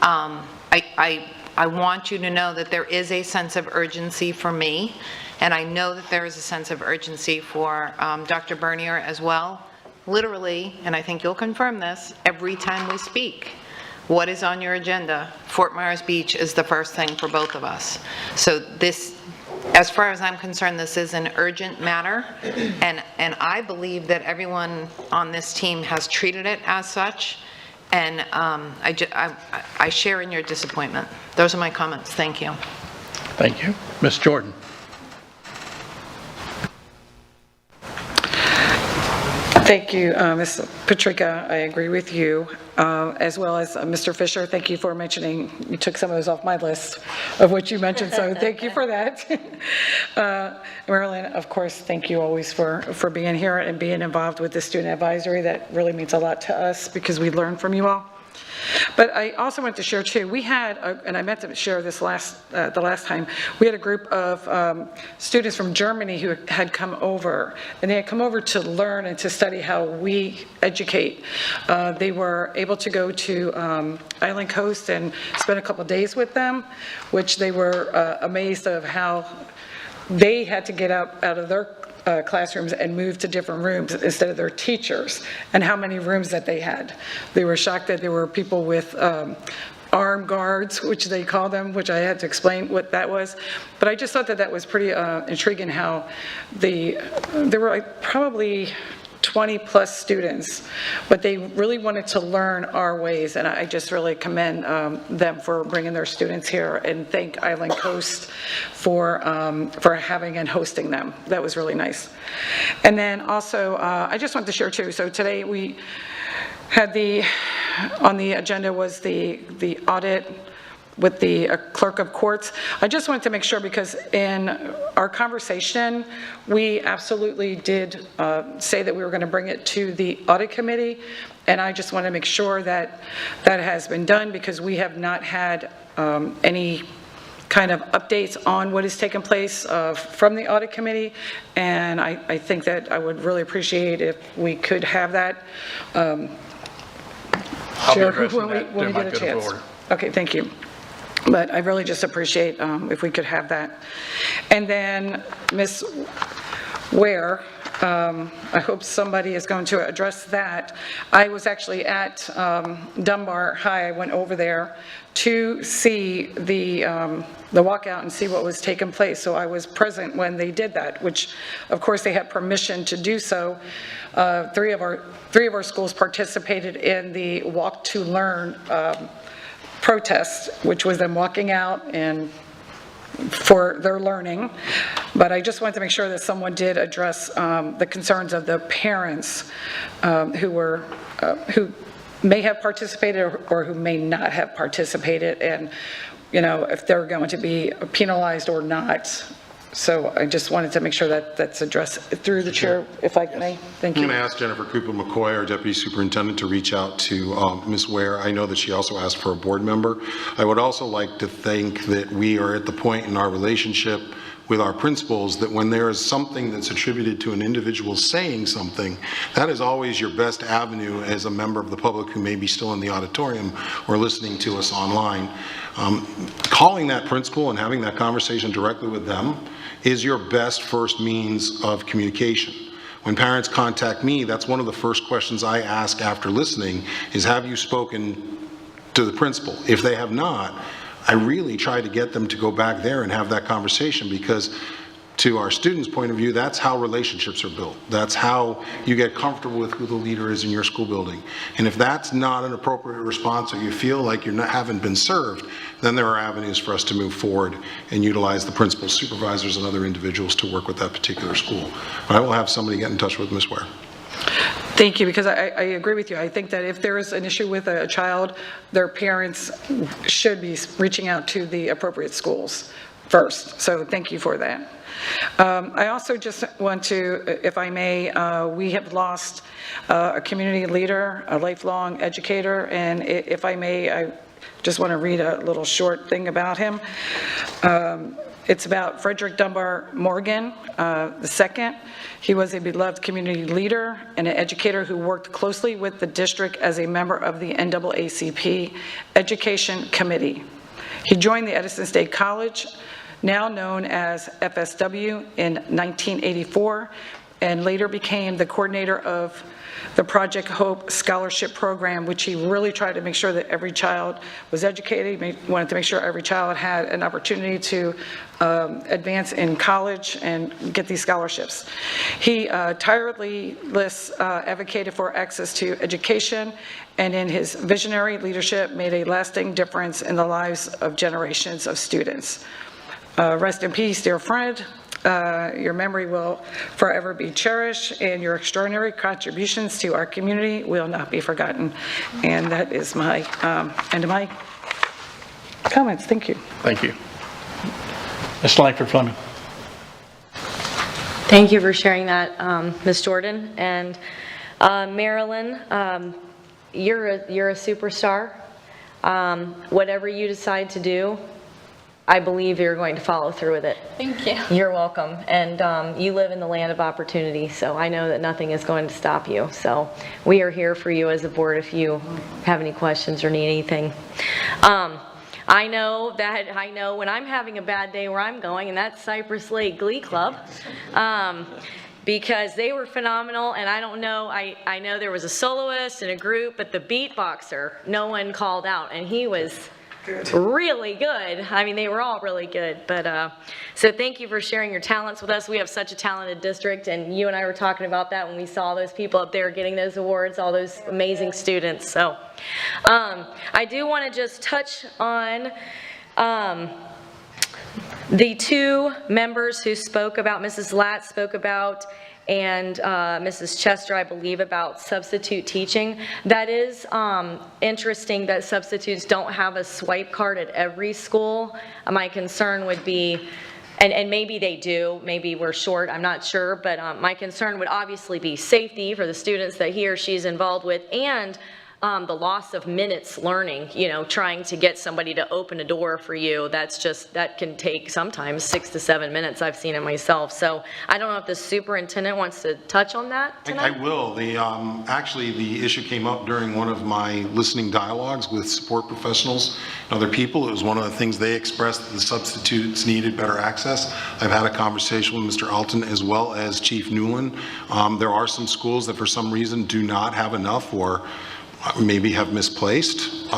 F: I want you to know that there is a sense of urgency for me, and I know that there is a sense of urgency for Dr. Bernier as well. Literally, and I think you'll confirm this, every time we speak, what is on your agenda? Fort Myers Beach is the first thing for both of us. So this, as far as I'm concerned, this is an urgent matter, and I believe that everyone on this team has treated it as such, and I share in your disappointment. Those are my comments. Thank you.
A: Thank you. Ms. Jordan?
B: Thank you, Ms. Patrica. I agree with you, as well as Mr. Fisher. Thank you for mentioning, you took some of those off my list of what you mentioned, so thank you for that. Marilyn, of course, thank you always for being here and being involved with the student advisory. That really means a lot to us because we learn from you all. But I also want to share too, we had, and I meant to share this the last time, we had a group of students from Germany who had come over, and they had come over to learn and to study how we educate. They were able to go to Island Coast and spend a couple days with them, which they were amazed of how they had to get out of their classrooms and move to different rooms instead of their teachers, and how many rooms that they had. They were shocked that there were people with armed guards, which they call them, which I had to explain what that was. But I just thought that that was pretty intriguing how there were like probably 20 plus students, but they really wanted to learn our ways, and I just really commend them for bringing their students here, and thank Island Coast for having and hosting them. That was really nice. And then also, I just wanted to share too, so today we had on the agenda was the audit with the clerk of courts. I just wanted to make sure, because in our conversation, we absolutely did say that we were going to bring it to the audit committee, and I just want to make sure that that has been done, because we have not had any kind of updates on what has taken place from the audit committee, and I think that I would really appreciate if we could have that.
A: I'll be
B: Chair,
A: addressing that
B: when we
A: in my
B: get a
A: good of
B: chance.
A: order.
B: Okay, thank you. But I really just appreciate if we could have that. And then Ms. Ware, I hope somebody is going to address that. I was actually at Dunbar High. I went over there to see the walkout and see what was taking place. So I was present when they did that, which of course they had permission to do so. Three of our schools participated in the Walk to Learn protest, which was them walking out and for their learning. But I just wanted to make sure that someone did address the concerns of the parents who may have participated or who may not have participated, and if they're going to be penalized or not. So I just wanted to make sure that that's addressed through the chair, if I may. Thank you.
K: I'm going to ask Jennifer Cooper-McCoy, our Deputy Superintendent, to reach out to Ms. Ware. I know that she also asked for a board member. I would also like to think that we are at the point in our relationship with our principals that when there is something that's attributed to an individual saying something, that is always your best avenue as a member of the public who may be still in the auditorium or listening to us online. Calling that principal and having that conversation directly with them is your best first means of communication. When parents contact me, that's one of the first questions I ask after listening is, have you spoken to the principal? If they have not, I really try to get them to go back there and have that conversation, because to our students' point of view, that's how relationships are built. That's how you get comfortable with who the leader is in your school building. And if that's not an appropriate response, or you feel like you haven't been served, then there are avenues for us to move forward and utilize the principals, supervisors, and other individuals to work with that particular school. But I will have somebody get in touch with Ms. Ware.
B: Thank you, because I agree with you. I think that if there is an issue with a child, their parents should be reaching out to the appropriate schools first. So thank you for that. I also just want to, if I may, we have lost a community leader, a lifelong educator, and if I may, I just want to read a little short thing about him. It's about Frederick Dunbar Morgan II. He was a beloved community leader and an educator who worked closely with the district as a member of the NAACP Education Committee. He joined the Edison State College, now known as FSW, in 1984, and later became the coordinator of the Project Hope Scholarship Program, which he really tried to make sure that every child was educated. He wanted to make sure every child had an opportunity to advance in college and get these scholarships. He tirelessly advocated for access to education, and in his visionary leadership made a lasting difference in the lives of generations of students. Rest in peace, dear friend. Your memory will forever be cherished, and your extraordinary contributions to our community will not be forgotten. And that is my end of my comments. Thank you.
A: Thank you. Ms. Langford Fleming.
C: Thank you for sharing that, Ms. Jordan. And Marilyn, you're a superstar. Whatever you decide to do, I believe you're going to follow through with it.
D: Thank you.
C: You're welcome. And you live in the land of opportunity, so I know that nothing is going to stop you. So we are here for you as a board if you have any questions or need anything. I know when I'm having a bad day where I'm going, and that's Cypress Lake Glee Club. Because they were phenomenal, and I don't know, I know there was a soloist and a group, but the beatboxer, no one called out, and he was really good. I mean, they were all really good, but so thank you for sharing your talents with us. We have such a talented district, and you and I were talking about that when we saw those people up there getting those awards, all those amazing students. So I do want to just touch on the two members who spoke about, Mrs. Latt spoke about, and Mrs. Chester, I believe, about substitute teaching. That is interesting that substitutes don't have a swipe card at every school. My concern would be, and maybe they do, maybe we're short, I'm not sure, but my concern would obviously be safety for the students that he or she's involved with, and the loss of minutes learning, you know, trying to get somebody to open a door for you, that can take sometimes 6 to 7 minutes. I've seen it myself. So I don't know if the superintendent wants to touch on that tonight.
K: I will. Actually, the issue came up during one of my listening dialogues with support professionals and other people. It was one of the things they expressed, that the substitutes needed better access. I've had a conversation with Mr. Alton as well as Chief Newland. There are some schools that for some reason do not have enough or maybe have misplaced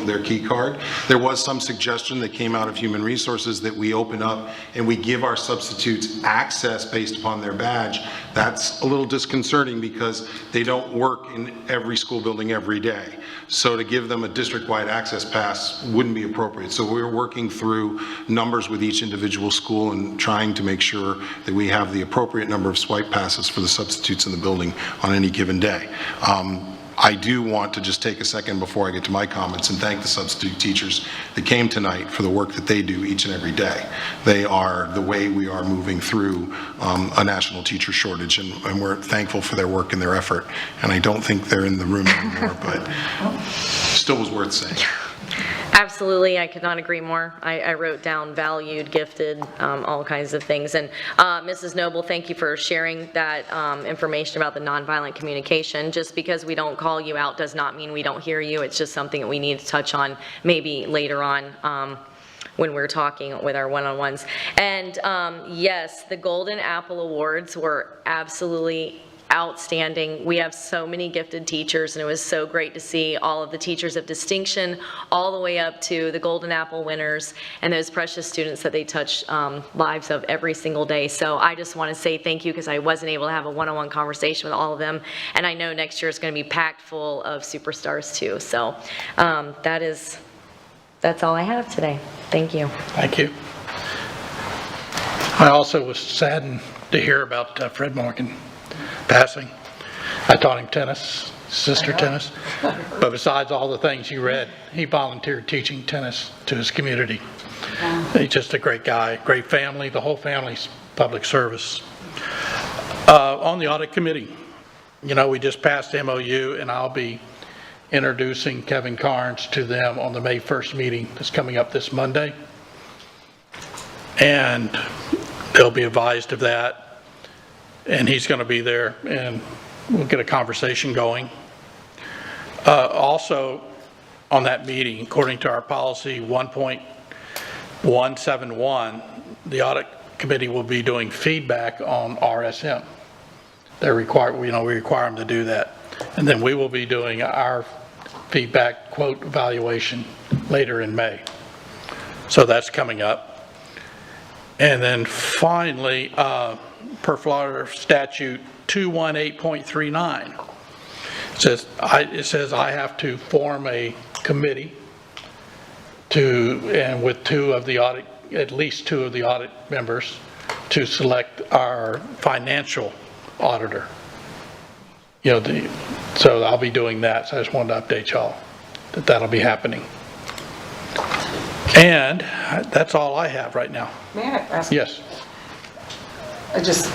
K: their key card. There was some suggestion that came out of Human Resources that we open up and we give our substitutes access based upon their badge. That's a little disconcerting because they don't work in every school building every day. So to give them a district-wide access pass wouldn't be appropriate. So we're working through numbers with each individual school and trying to make sure that we have the appropriate number of swipe passes for the substitutes in the building on any given day. I do want to just take a second before I get to my comments and thank the substitute teachers that came tonight for the work that they do each and every day. They are the way we are moving through a national teacher shortage, and we're thankful for their work and their effort. And I don't think they're in the room anymore, but still was worth saying.
C: Absolutely, I could not agree more. I wrote down valued, gifted, all kinds of things. And Mrs. Noble, thank you for sharing that information about the nonviolent communication. Just because we don't call you out does not mean we don't hear you. It's just something that we need to touch on maybe later on when we're talking with our one-on-ones. And yes, the Golden Apple Awards were absolutely outstanding. We have so many gifted teachers, and it was so great to see all of the teachers of distinction all the way up to the Golden Apple winners and those precious students that they touch lives of every single day. So I just want to say thank you, because I wasn't able to have a one-on-one conversation with all of them, and I know next year is going to be packed full of superstars too. So that's all I have today. Thank you.
A: Thank you. I also was saddened to hear about Fred Morgan passing. I taught him tennis, sister tennis, but besides all the things you read, he volunteered teaching tennis to his community. He's just a great guy, great family, the whole family's public service. On the audit committee, you know, we just passed MOU, and I'll be introducing Kevin Carnes to them on the May 1st meeting that's coming up this Monday. And they'll be advised of that. And he's going to be there, and we'll get a conversation going. Also, on that meeting, according to our policy 1.171, the audit committee will be doing feedback on RSM. They're required, we require them to do that. And then we will be doing our feedback quote evaluation later in May. So that's coming up. And then finally, per Florida statute 218.39, it says I have to form a committee and with at least two of the audit members to select our financial auditor. So I'll be doing that. So I just wanted to update y'all that that'll be happening. And that's all I have right now.
B: May I ask?
A: Yes.
B: Just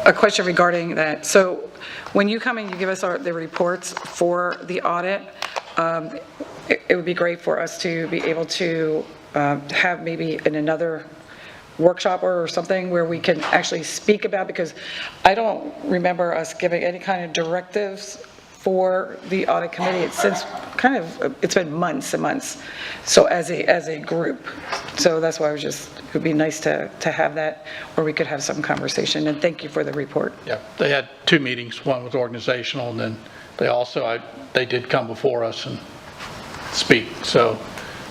B: a question regarding that. So when you come and you give us the reports for the audit, it would be great for us to be able to have maybe in another workshop or something where we can actually speak about, because I don't remember us giving any kind of directives for the audit committee. It's been months and months. So as a group. So that's why it would be nice to have that where we could have some conversation, and thank you for the report.
A: Yeah, they had 2 meetings. One was organizational, and then they did come before us and speak. So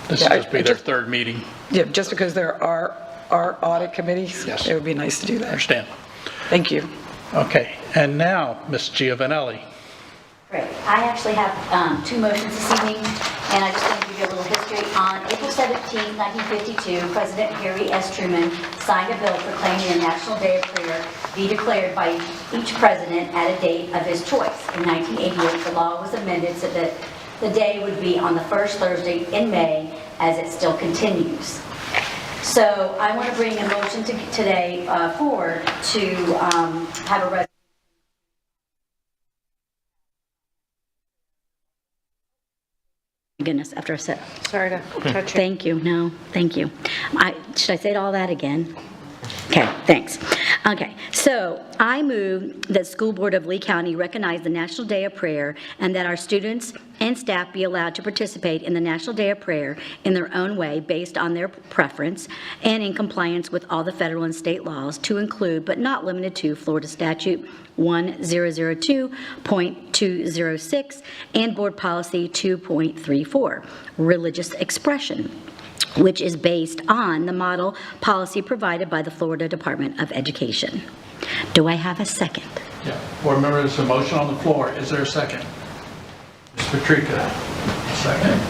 A: this will just be their 3rd meeting.
B: Yeah, just because there are audit committees,
A: yes,
B: it would be nice to do that.
A: I understand.
B: Thank you.
A: Okay, and now Ms. Giovanelli.
G: Great. I actually have 2 motions this evening, and I just want to give you a little history. On April 17, 1952, President Harry S. Truman signed a bill proclaiming a National Day of Prayer be declared by each president at a date of his choice. In 1988, the law was amended so that the day would be on the first Thursday in May, as it still continues. So I want to bring a motion today forward to have a resolution. goodness, after I said,
B: Sorry to touch you.
G: thank you, no, thank you. Should I say all that again? Okay, thanks. Okay, so I move that School Board of Lee County recognize the National Day of Prayer and that our students and staff be allowed to participate in the National Day of Prayer in their own way based on their preference and in compliance with all the federal and state laws to include, but not limited to, Florida Statute 1002.206 and Board Policy 2.34, religious expression, which is based on the model policy provided by the Florida Department of Education. Do I have a second?
A: Yeah. Board member, there's a motion on the floor. Is there a second? Ms. Patrica, second.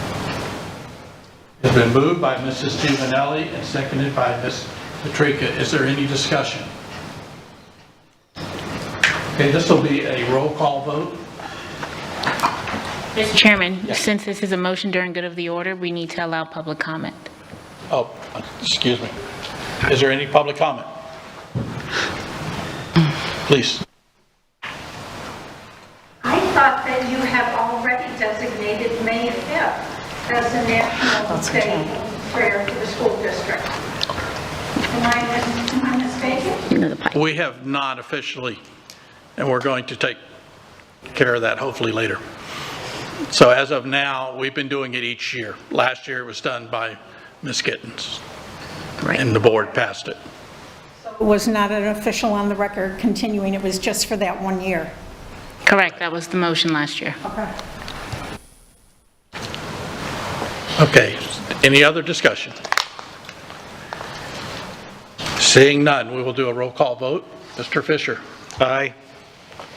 A: It's been moved by Mrs. Giovanelli and seconded by Ms. Patrica. Is there any discussion? Okay, this will be a roll call vote.
E: Mr. Chairman, since this is a motion during good of the order, we need to allow public comment.
A: Oh, excuse me. Is there any public comment? Please.
O: I thought that you have already designated May 5th as the National Day Prayer for the school district. Am I mistaken?
A: We have not officially, and we're going to take care of that hopefully later. So as of now, we've been doing it each year. Last year it was done by Ms. Gittens, and the board passed it.
O: It was not an official on the record continuing, it was just for that 1 year.
E: Correct, that was the motion last year.
O: Okay.
A: Okay, any other discussion? Seeing none, we will do a roll call vote. Mr. Fisher? Aye.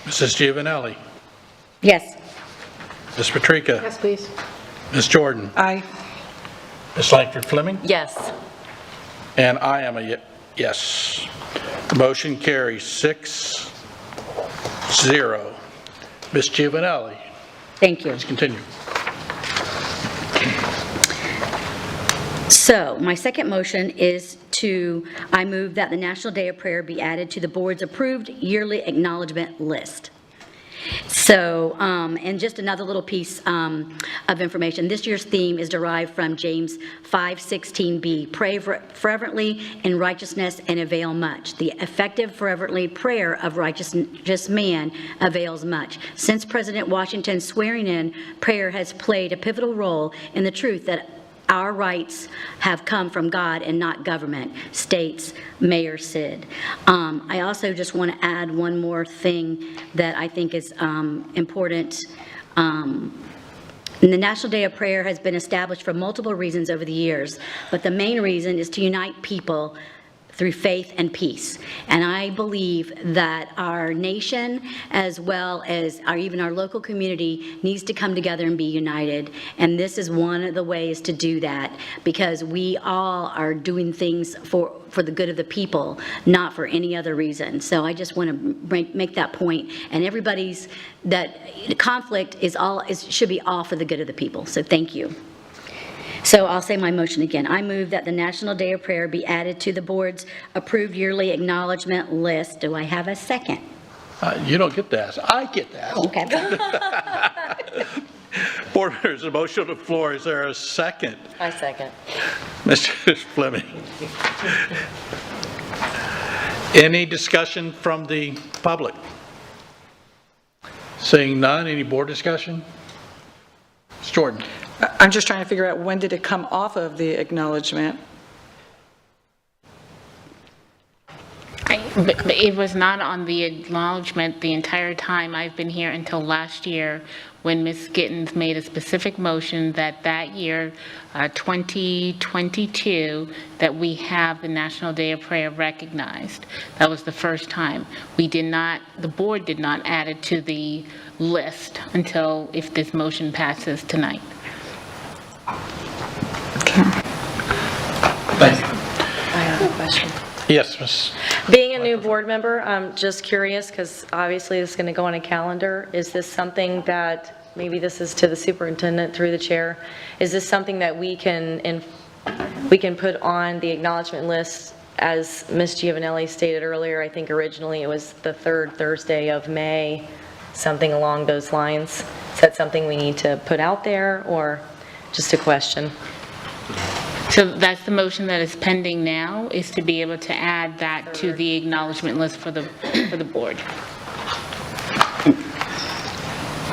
A: Mrs. Giovanelli?
G: Yes.
A: Ms. Patrica?
B: Yes, please.
A: Ms. Jordan?
B: Aye.
A: Ms. Langford Fleming?
C: Yes.
A: And I am a yes. The motion carries 6-0. Ms. Giovanelli?
G: Thank you.
A: Please continue.
G: So my second motion is I move that the National Day of Prayer be added to the board's approved yearly acknowledgement list. So, and just another little piece of information. This year's theme is derived from James 5:16b, pray fervently in righteousness and avail much. The effective fervently prayer of righteous man avails much. Since President Washington's swearing in, prayer has played a pivotal role in the truth that our rights have come from God and not government, states Mayor Sid. I also just want to add one more thing that I think is important. The National Day of Prayer has been established for multiple reasons over the years, but the main reason is to unite people through faith and peace. And I believe that our nation, as well as even our local community, needs to come together and be united. And this is one of the ways to do that, because we all are doing things for the good of the people, not for any other reason. So I just want to make that point. And everybody's, that conflict should be all for the good of the people. So thank you. So I'll say my motion again. I move that the National Day of Prayer be added to the board's approved yearly acknowledgement list. Do I have a second?
A: You don't get that. I get that.
G: Okay.
A: Board members, a motion on the floor. Is there a second?
C: I second.
A: Mr. Fleming. Any discussion from the public? Seeing none, any board discussion? Ms. Jordan.
B: I'm just trying to figure out, when did it come off of the acknowledgement?
E: It was not on the acknowledgement the entire time I've been here until last year, when Ms. Gittens made a specific motion that year, 2022, that we have the National Day of Prayer recognized. That was the first time. The board did not add it to the list until if this motion passes tonight.
A: Thank you.
C: I have a question.
A: Yes, Ms.
C: Being a new board member, I'm just curious, because obviously this is going to go on a calendar. Is this something that, maybe this is to the superintendent through the chair, is this something that we can put on the acknowledgement list, as Ms. Giovanelli stated earlier? I think originally it was the third Thursday of May, something along those lines. Is that something we need to put out there, or just a question.
E: So that's the motion that is pending now, is to be able to add that to the acknowledgement list for the board.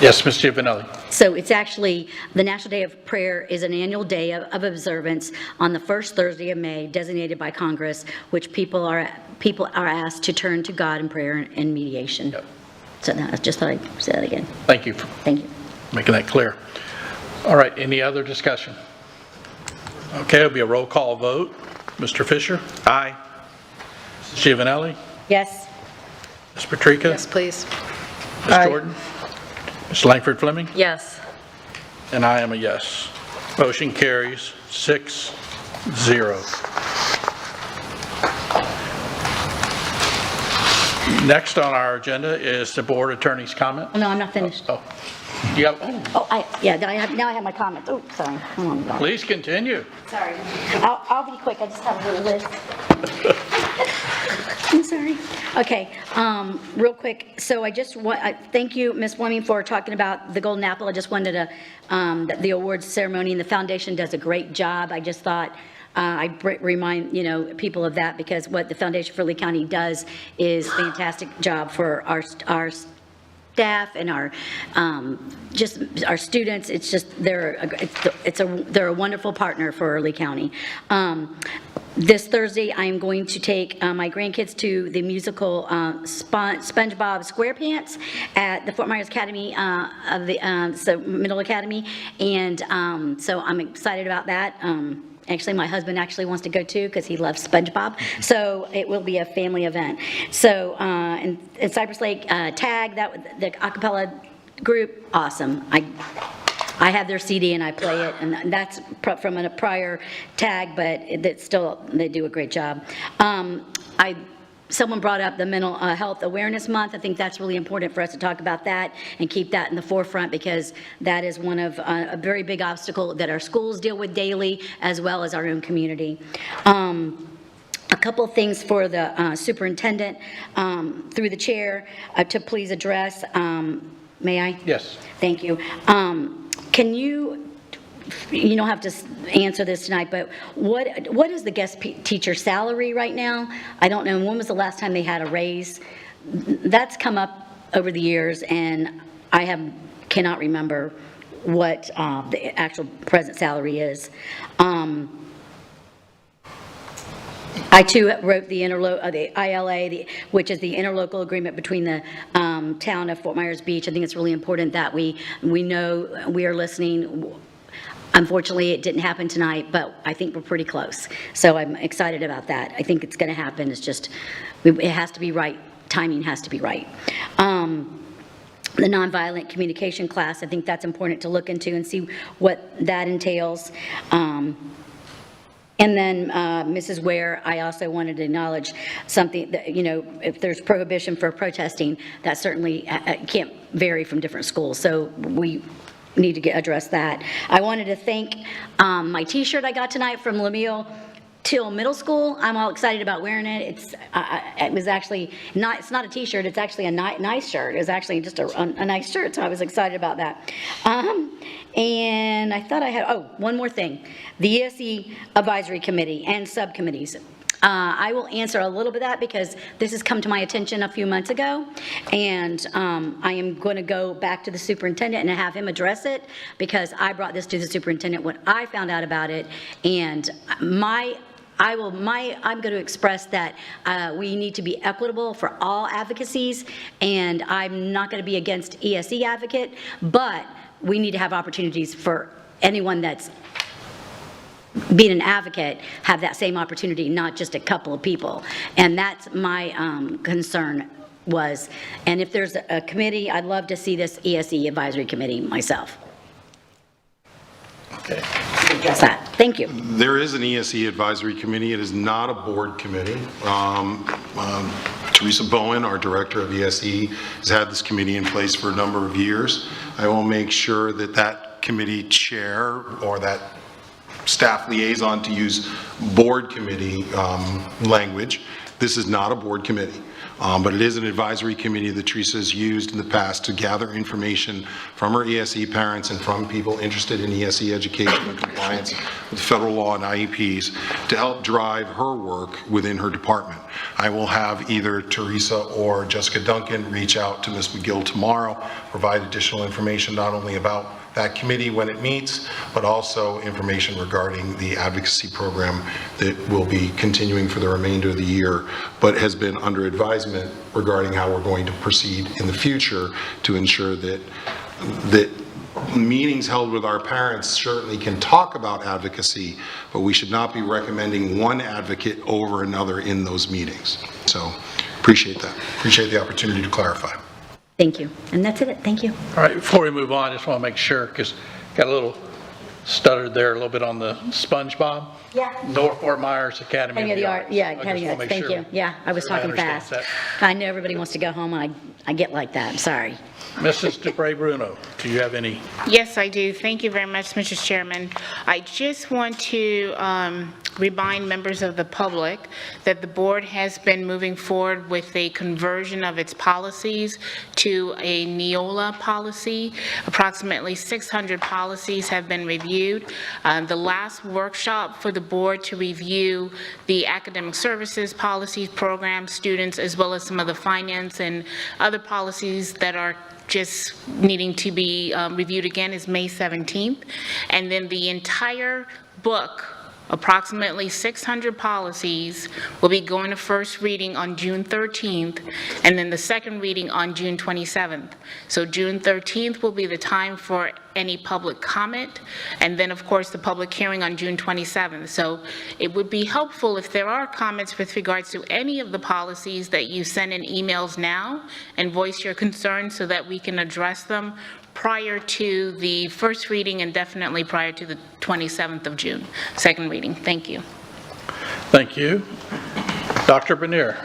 A: Yes, Ms. Giovanelli.
G: So it's actually, the National Day of Prayer is an annual day of observance on the first Thursday of May, designated by Congress, which people are asked to turn to God in prayer and mediation.
A: Yep.
G: So I just thought I'd say that again.
A: Thank you for
G: Thank you.
A: making that clear. All right, any other discussion? Okay, it'll be a roll call vote. Mr. Fisher?
H: Aye.
A: Ms. Giovanelli?
G: Yes.
A: Ms. Patrica?
F: Yes, please.
A: Ms. Jordan? Ms. Langford Fleming?
C: Yes.
A: And I am a yes. Motion carries 6-0. Next on our agenda is the board attorney's comment.
G: Oh, no, I'm not finished.
A: Oh, you have,
G: Oh, now I have my comments. Oh, sorry. Hold on.
A: please continue.
G: Sorry. I'll be quick. I just have a little list. I'm sorry. Okay, real quick. So I just want, thank you, Ms. Fleming, for talking about the Golden Apple. I just wanted to, the awards ceremony, and the foundation does a great job. I just thought, I remind, people of that, because what the Foundation for Lee County does is fantastic job for our staff and our just our students. It's just they're a wonderful partner for Lee County. This Thursday, I am going to take my grandkids to the musical SpongeBob SquarePants at the Fort Myers Academy of the Middle Academy, and so I'm excited about that. Actually, my husband actually wants to go too because he loves SpongeBob. So it will be a family event. So in Cypress Lake, Tag, the a cappella group, awesome. I have their CD and I play it, and that's from a prior Tag, but it's still, they do a great job. Someone brought up the Mental Health Awareness Month. I think that's really important for us to talk about that and keep that in the forefront, because that is one of a very big obstacle that our schools deal with daily, as well as our own community. A couple of things for the superintendent through the chair to please address. May I?
A: Yes.
G: Thank you. Can you don't have to answer this tonight, but what is the guest teacher salary right now? I don't know. When was the last time they had a raise? That's come up over the years, and I cannot remember what the actual present salary is. I too wrote the ILA, which is the interlocal agreement between the town of Fort Myers Beach. I think it's really important that we know we are listening. Unfortunately, it didn't happen tonight, but I think we're pretty close. So I'm excited about that. I think it's going to happen. It's just, it has to be right. Timing has to be right. The nonviolent communication class, I think that's important to look into and see what that entails. And then Mrs. Ware, I also wanted to acknowledge something that, if there's prohibition for protesting, that certainly can't vary from different schools. So we need to address that. I wanted to thank my t-shirt I got tonight from Lemuel Till Middle School. I'm all excited about wearing it. It was actually not, it's not a t-shirt, it's actually a nice shirt. It was actually just a nice shirt, so I was excited about that. And I thought I had, one more thing. The ESE Advisory Committee and subcommittees. I will answer a little bit of that because this has come to my attention a few months ago, and I am going to go back to the superintendent and have him address it, because I brought this to the superintendent when I found out about it, and I'm going to express that we need to be equitable for all advocacies, and I'm not going to be against ESE advocate, but we need to have opportunities for anyone that's being an advocate, have that same opportunity, not just a couple of people. And that's my concern was, and if there's a committee, I'd love to see this ESE advisory committee myself.
K: Okay.
G: Address that. Thank you.
K: There is an ESE advisory committee. It is not a board committee. Teresa Bowen, our director of ESE, has had this committee in place for a number of years. I will make sure that that committee chair or that staff liaison, to use board committee language, This is not a board committee, but it is an advisory committee that Teresa has used in the past to gather information from her ESE parents and from people interested in ESE education and compliance with federal law and IEPs to help drive her work within her department. I will have either Teresa or Jessica Duncan reach out to Ms. McGill tomorrow, provide additional information not only about that committee when it meets, but also information regarding the advocacy program that will be continuing for the remainder of the year, but has been under advisement regarding how we're going to proceed in the future to ensure that meetings held with our parents certainly can talk about advocacy, but we should not be recommending one advocate over another in those meetings. So appreciate that. Appreciate the opportunity to clarify.
G: Thank you. And that's it. Thank you.
A: All right, before we move on, I just want to make sure, because got a little stuttered there a little bit on the SpongeBob.
G: Yeah.
A: North Fort Myers Academy of the Arts.
G: Yeah,
A: I just
G: Academy of
A: wanna
G: the Arts.
A: make
G: Thank
A: sure
G: you. Yeah, I was talking
A: everybody
G: fast.
A: understands
G: I know everybody wants to go home, and I get like that. I'm sorry.
A: Mrs. DeBray-Bruno, do you have any?
E: Yes, I do. Thank you very much, Mr. Chairman. I just want to remind members of the public that the board has been moving forward with a conversion of its policies to a Neola policy. Approximately 600 policies have been reviewed. The last workshop for the board to review the academic services policies, programs, students, as well as some of the finance and other policies that are just needing to be reviewed again is May 17th. And then the entire book, approximately 600 policies, will be going to first reading on June 13th, and then the second reading on June 27th. So June 13th will be the time for any public comment, and then of course the public hearing on June 27th. So it would be helpful if there are comments with regards to any of the policies that you send in emails now and voice your concerns so that we can address them prior to the first reading and definitely prior to the 27th of June, second reading. Thank you.
A: Thank you. Dr. Bernier.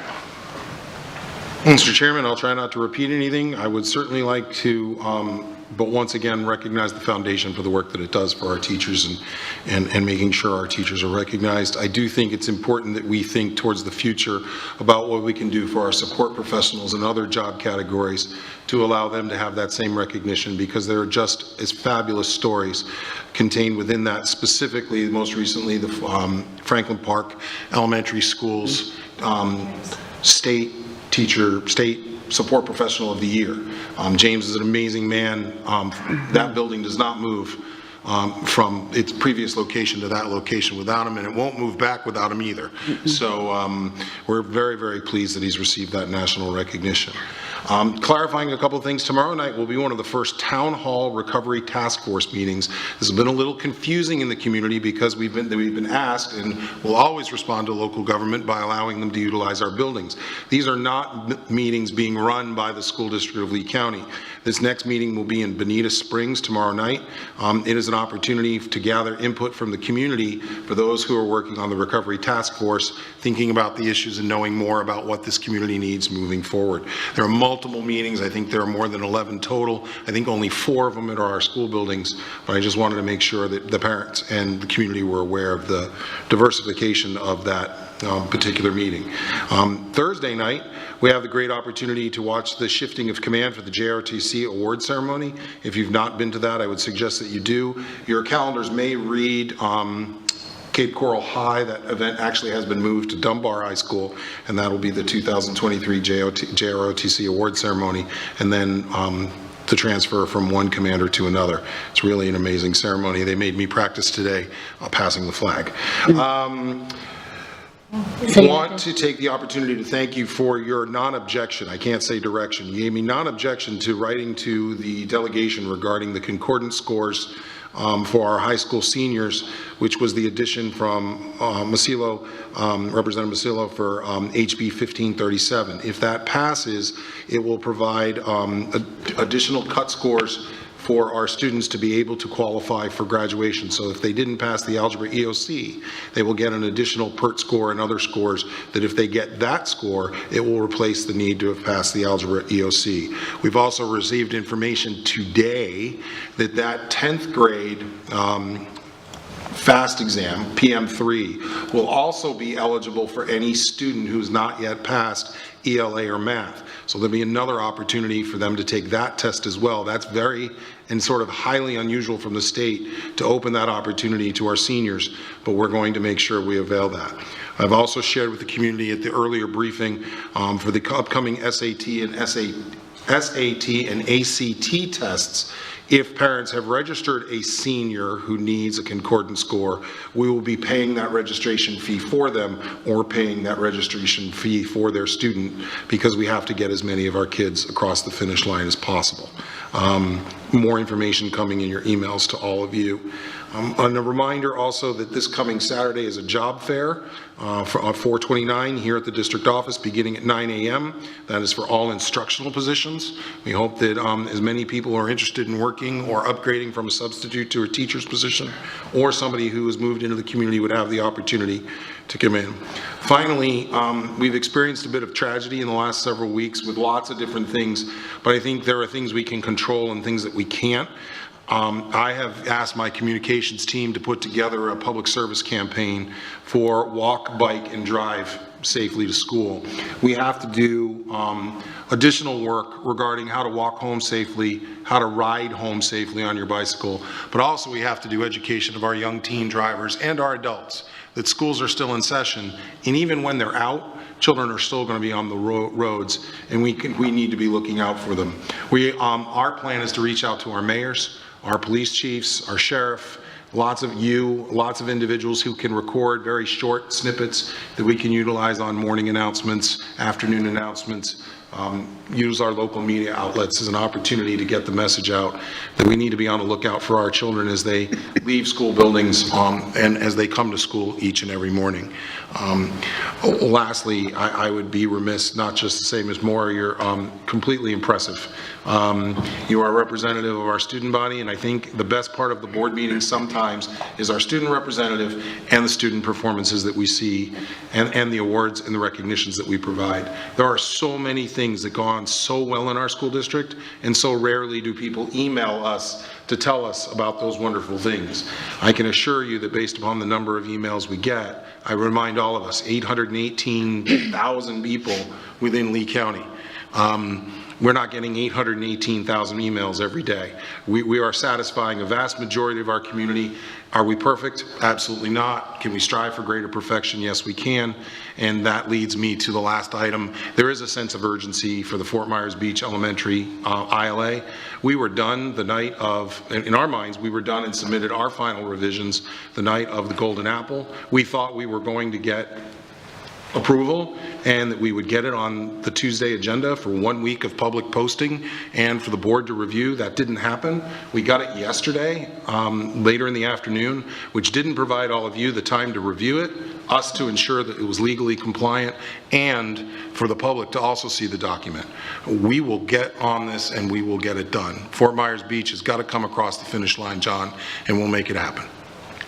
K: Mr. Chairman, I'll try not to repeat anything. I would certainly like to, but once again, recognize the foundation for the work that it does for our teachers and making sure our teachers are recognized. I do think it's important that we think towards the future about what we can do for our support professionals and other job categories to allow them to have that same recognition, because there are just as fabulous stories contained within that, specifically, most recently, the Franklin Park Elementary Schools state support professional of the year. James is an amazing man. That building does not move from its previous location to that location without him, and it won't move back without him either. So we're very, very pleased that he's received that national recognition. Clarifying a couple of things, tomorrow night will be one of the first town hall recovery task force meetings. This has been a little confusing in the community because we've been asked, and we'll always respond to local government by allowing them to utilize our buildings. These are not meetings being run by the School District of Lee County. This next meeting will be in Bonita Springs tomorrow night. It is an opportunity to gather input from the community for those who are working on the recovery task force, thinking about the issues and knowing more about what this community needs moving forward. There are multiple meetings. I think there are more than 11 total. I think only 4 of them are our school buildings, but I just wanted to make sure that the parents and the community were aware of the diversification of that particular meeting. Thursday night, we have the great opportunity to watch the shifting of command for the JROTC award ceremony. If you've not been to that, I would suggest that you do. Your calendars may read Cape Coral High. That event actually has been moved to Dunbar High School, and that will be the 2023 JROTC award ceremony, and then the transfer from one commander to another. It's really an amazing ceremony. They made me practice today passing the flag. Want to take the opportunity to thank you for your non-objection. I can't say direction. You gave me non-objection to writing to the delegation regarding the concordance scores for our high school seniors, which was the addition from Masillo, Representative Masillo, for HB 1537. If that passes, it will provide additional cut scores for our students to be able to qualify for graduation. So if they didn't pass the algebra EOC, they will get an additional PERT score and other scores that if they get that score, it will replace the need to have passed the algebra EOC. We've also received information today that 10th grade FAST exam, PM3, will also be eligible for any student who's not yet passed ELA or math. So there'll be another opportunity for them to take that test as well. That's very and sort of highly unusual from the state to open that opportunity to our seniors, but we're going to make sure we avail that. I've also shared with the community at the earlier briefing for the upcoming SAT and ACT tests. If parents have registered a senior who needs a concordant score, we will be paying that registration fee for them or paying that registration fee for their student, because we have to get as many of our kids across the finish line as possible. More information coming in your emails to all of you. And a reminder also that this coming Saturday is a job fair for 429 here at the district office beginning at 9 a.m. That is for all instructional positions. We hope that as many people are interested in working or upgrading from a substitute to a teacher's position, or somebody who has moved into the community would have the opportunity to come in. Finally, we've experienced a bit of tragedy in the last several weeks with lots of different things, but I think there are things we can control and things that we can't. I have asked my communications team to put together a public service campaign for walk, bike, and drive safely to school. We have to do additional work regarding how to walk home safely, how to ride home safely on your bicycle, but also we have to do education of our young teen drivers and our adults that schools are still in session, and even when they're out, children are still going to be on the roads, and we need to be looking out for them. Our plan is to reach out to our mayors, our police chiefs, our sheriff, lots of individuals who can record very short snippets that we can utilize on morning announcements, afternoon announcements, use our local media outlets as an opportunity to get the message out that we need to be on the lookout for our children as they leave school buildings and as they come to school each and every morning. Lastly, I would be remiss not just to say, Ms. Moore, you're completely impressive. You are a representative of our student body, and I think the best part of the board meeting sometimes is our student representative and the student performances that we see and the awards and the recognitions that we provide. There are so many things that go on so well in our school district, and so rarely do people email us to tell us about those wonderful things. I can assure you that based upon the number of emails we get, I remind all of us, 818,000 people within Lee County. We're not getting 818,000 emails every day. We are satisfying a vast majority of our community. Are we perfect? Absolutely not. Can we strive for greater perfection? Yes, we can. And that leads me to the last item. There is a sense of urgency for the Fort Myers Beach Elementary ILA. We were done the night of, in our minds, we were done and submitted our final revisions the night of the Golden Apple. We thought we were going to get approval and that we would get it on the Tuesday agenda for 1 week of public posting and for the board to review. That didn't happen. We got it yesterday, later in the afternoon, which didn't provide all of you the time to review it, us to ensure that it was legally compliant, and for the public to also see the document. We will get on this and we will get it done. Fort Myers Beach has got to come across the finish line, John, and we'll make it happen.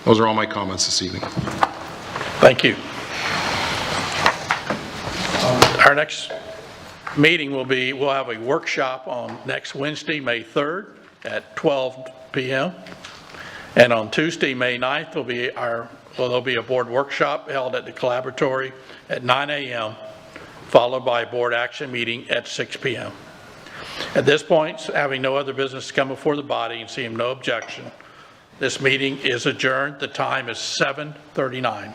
K: Those are all my comments this evening.
A: Thank you. Our next meeting we'll have a workshop on next Wednesday, May 3rd at 12 p.m. And on Tuesday, May 9th, there'll be a board workshop held at the Collaboratory at 9 a.m., followed by a board action meeting at 6 p.m. At this point, having no other business to come before the body and seeing no objection, this meeting is adjourned. The time is 7:39.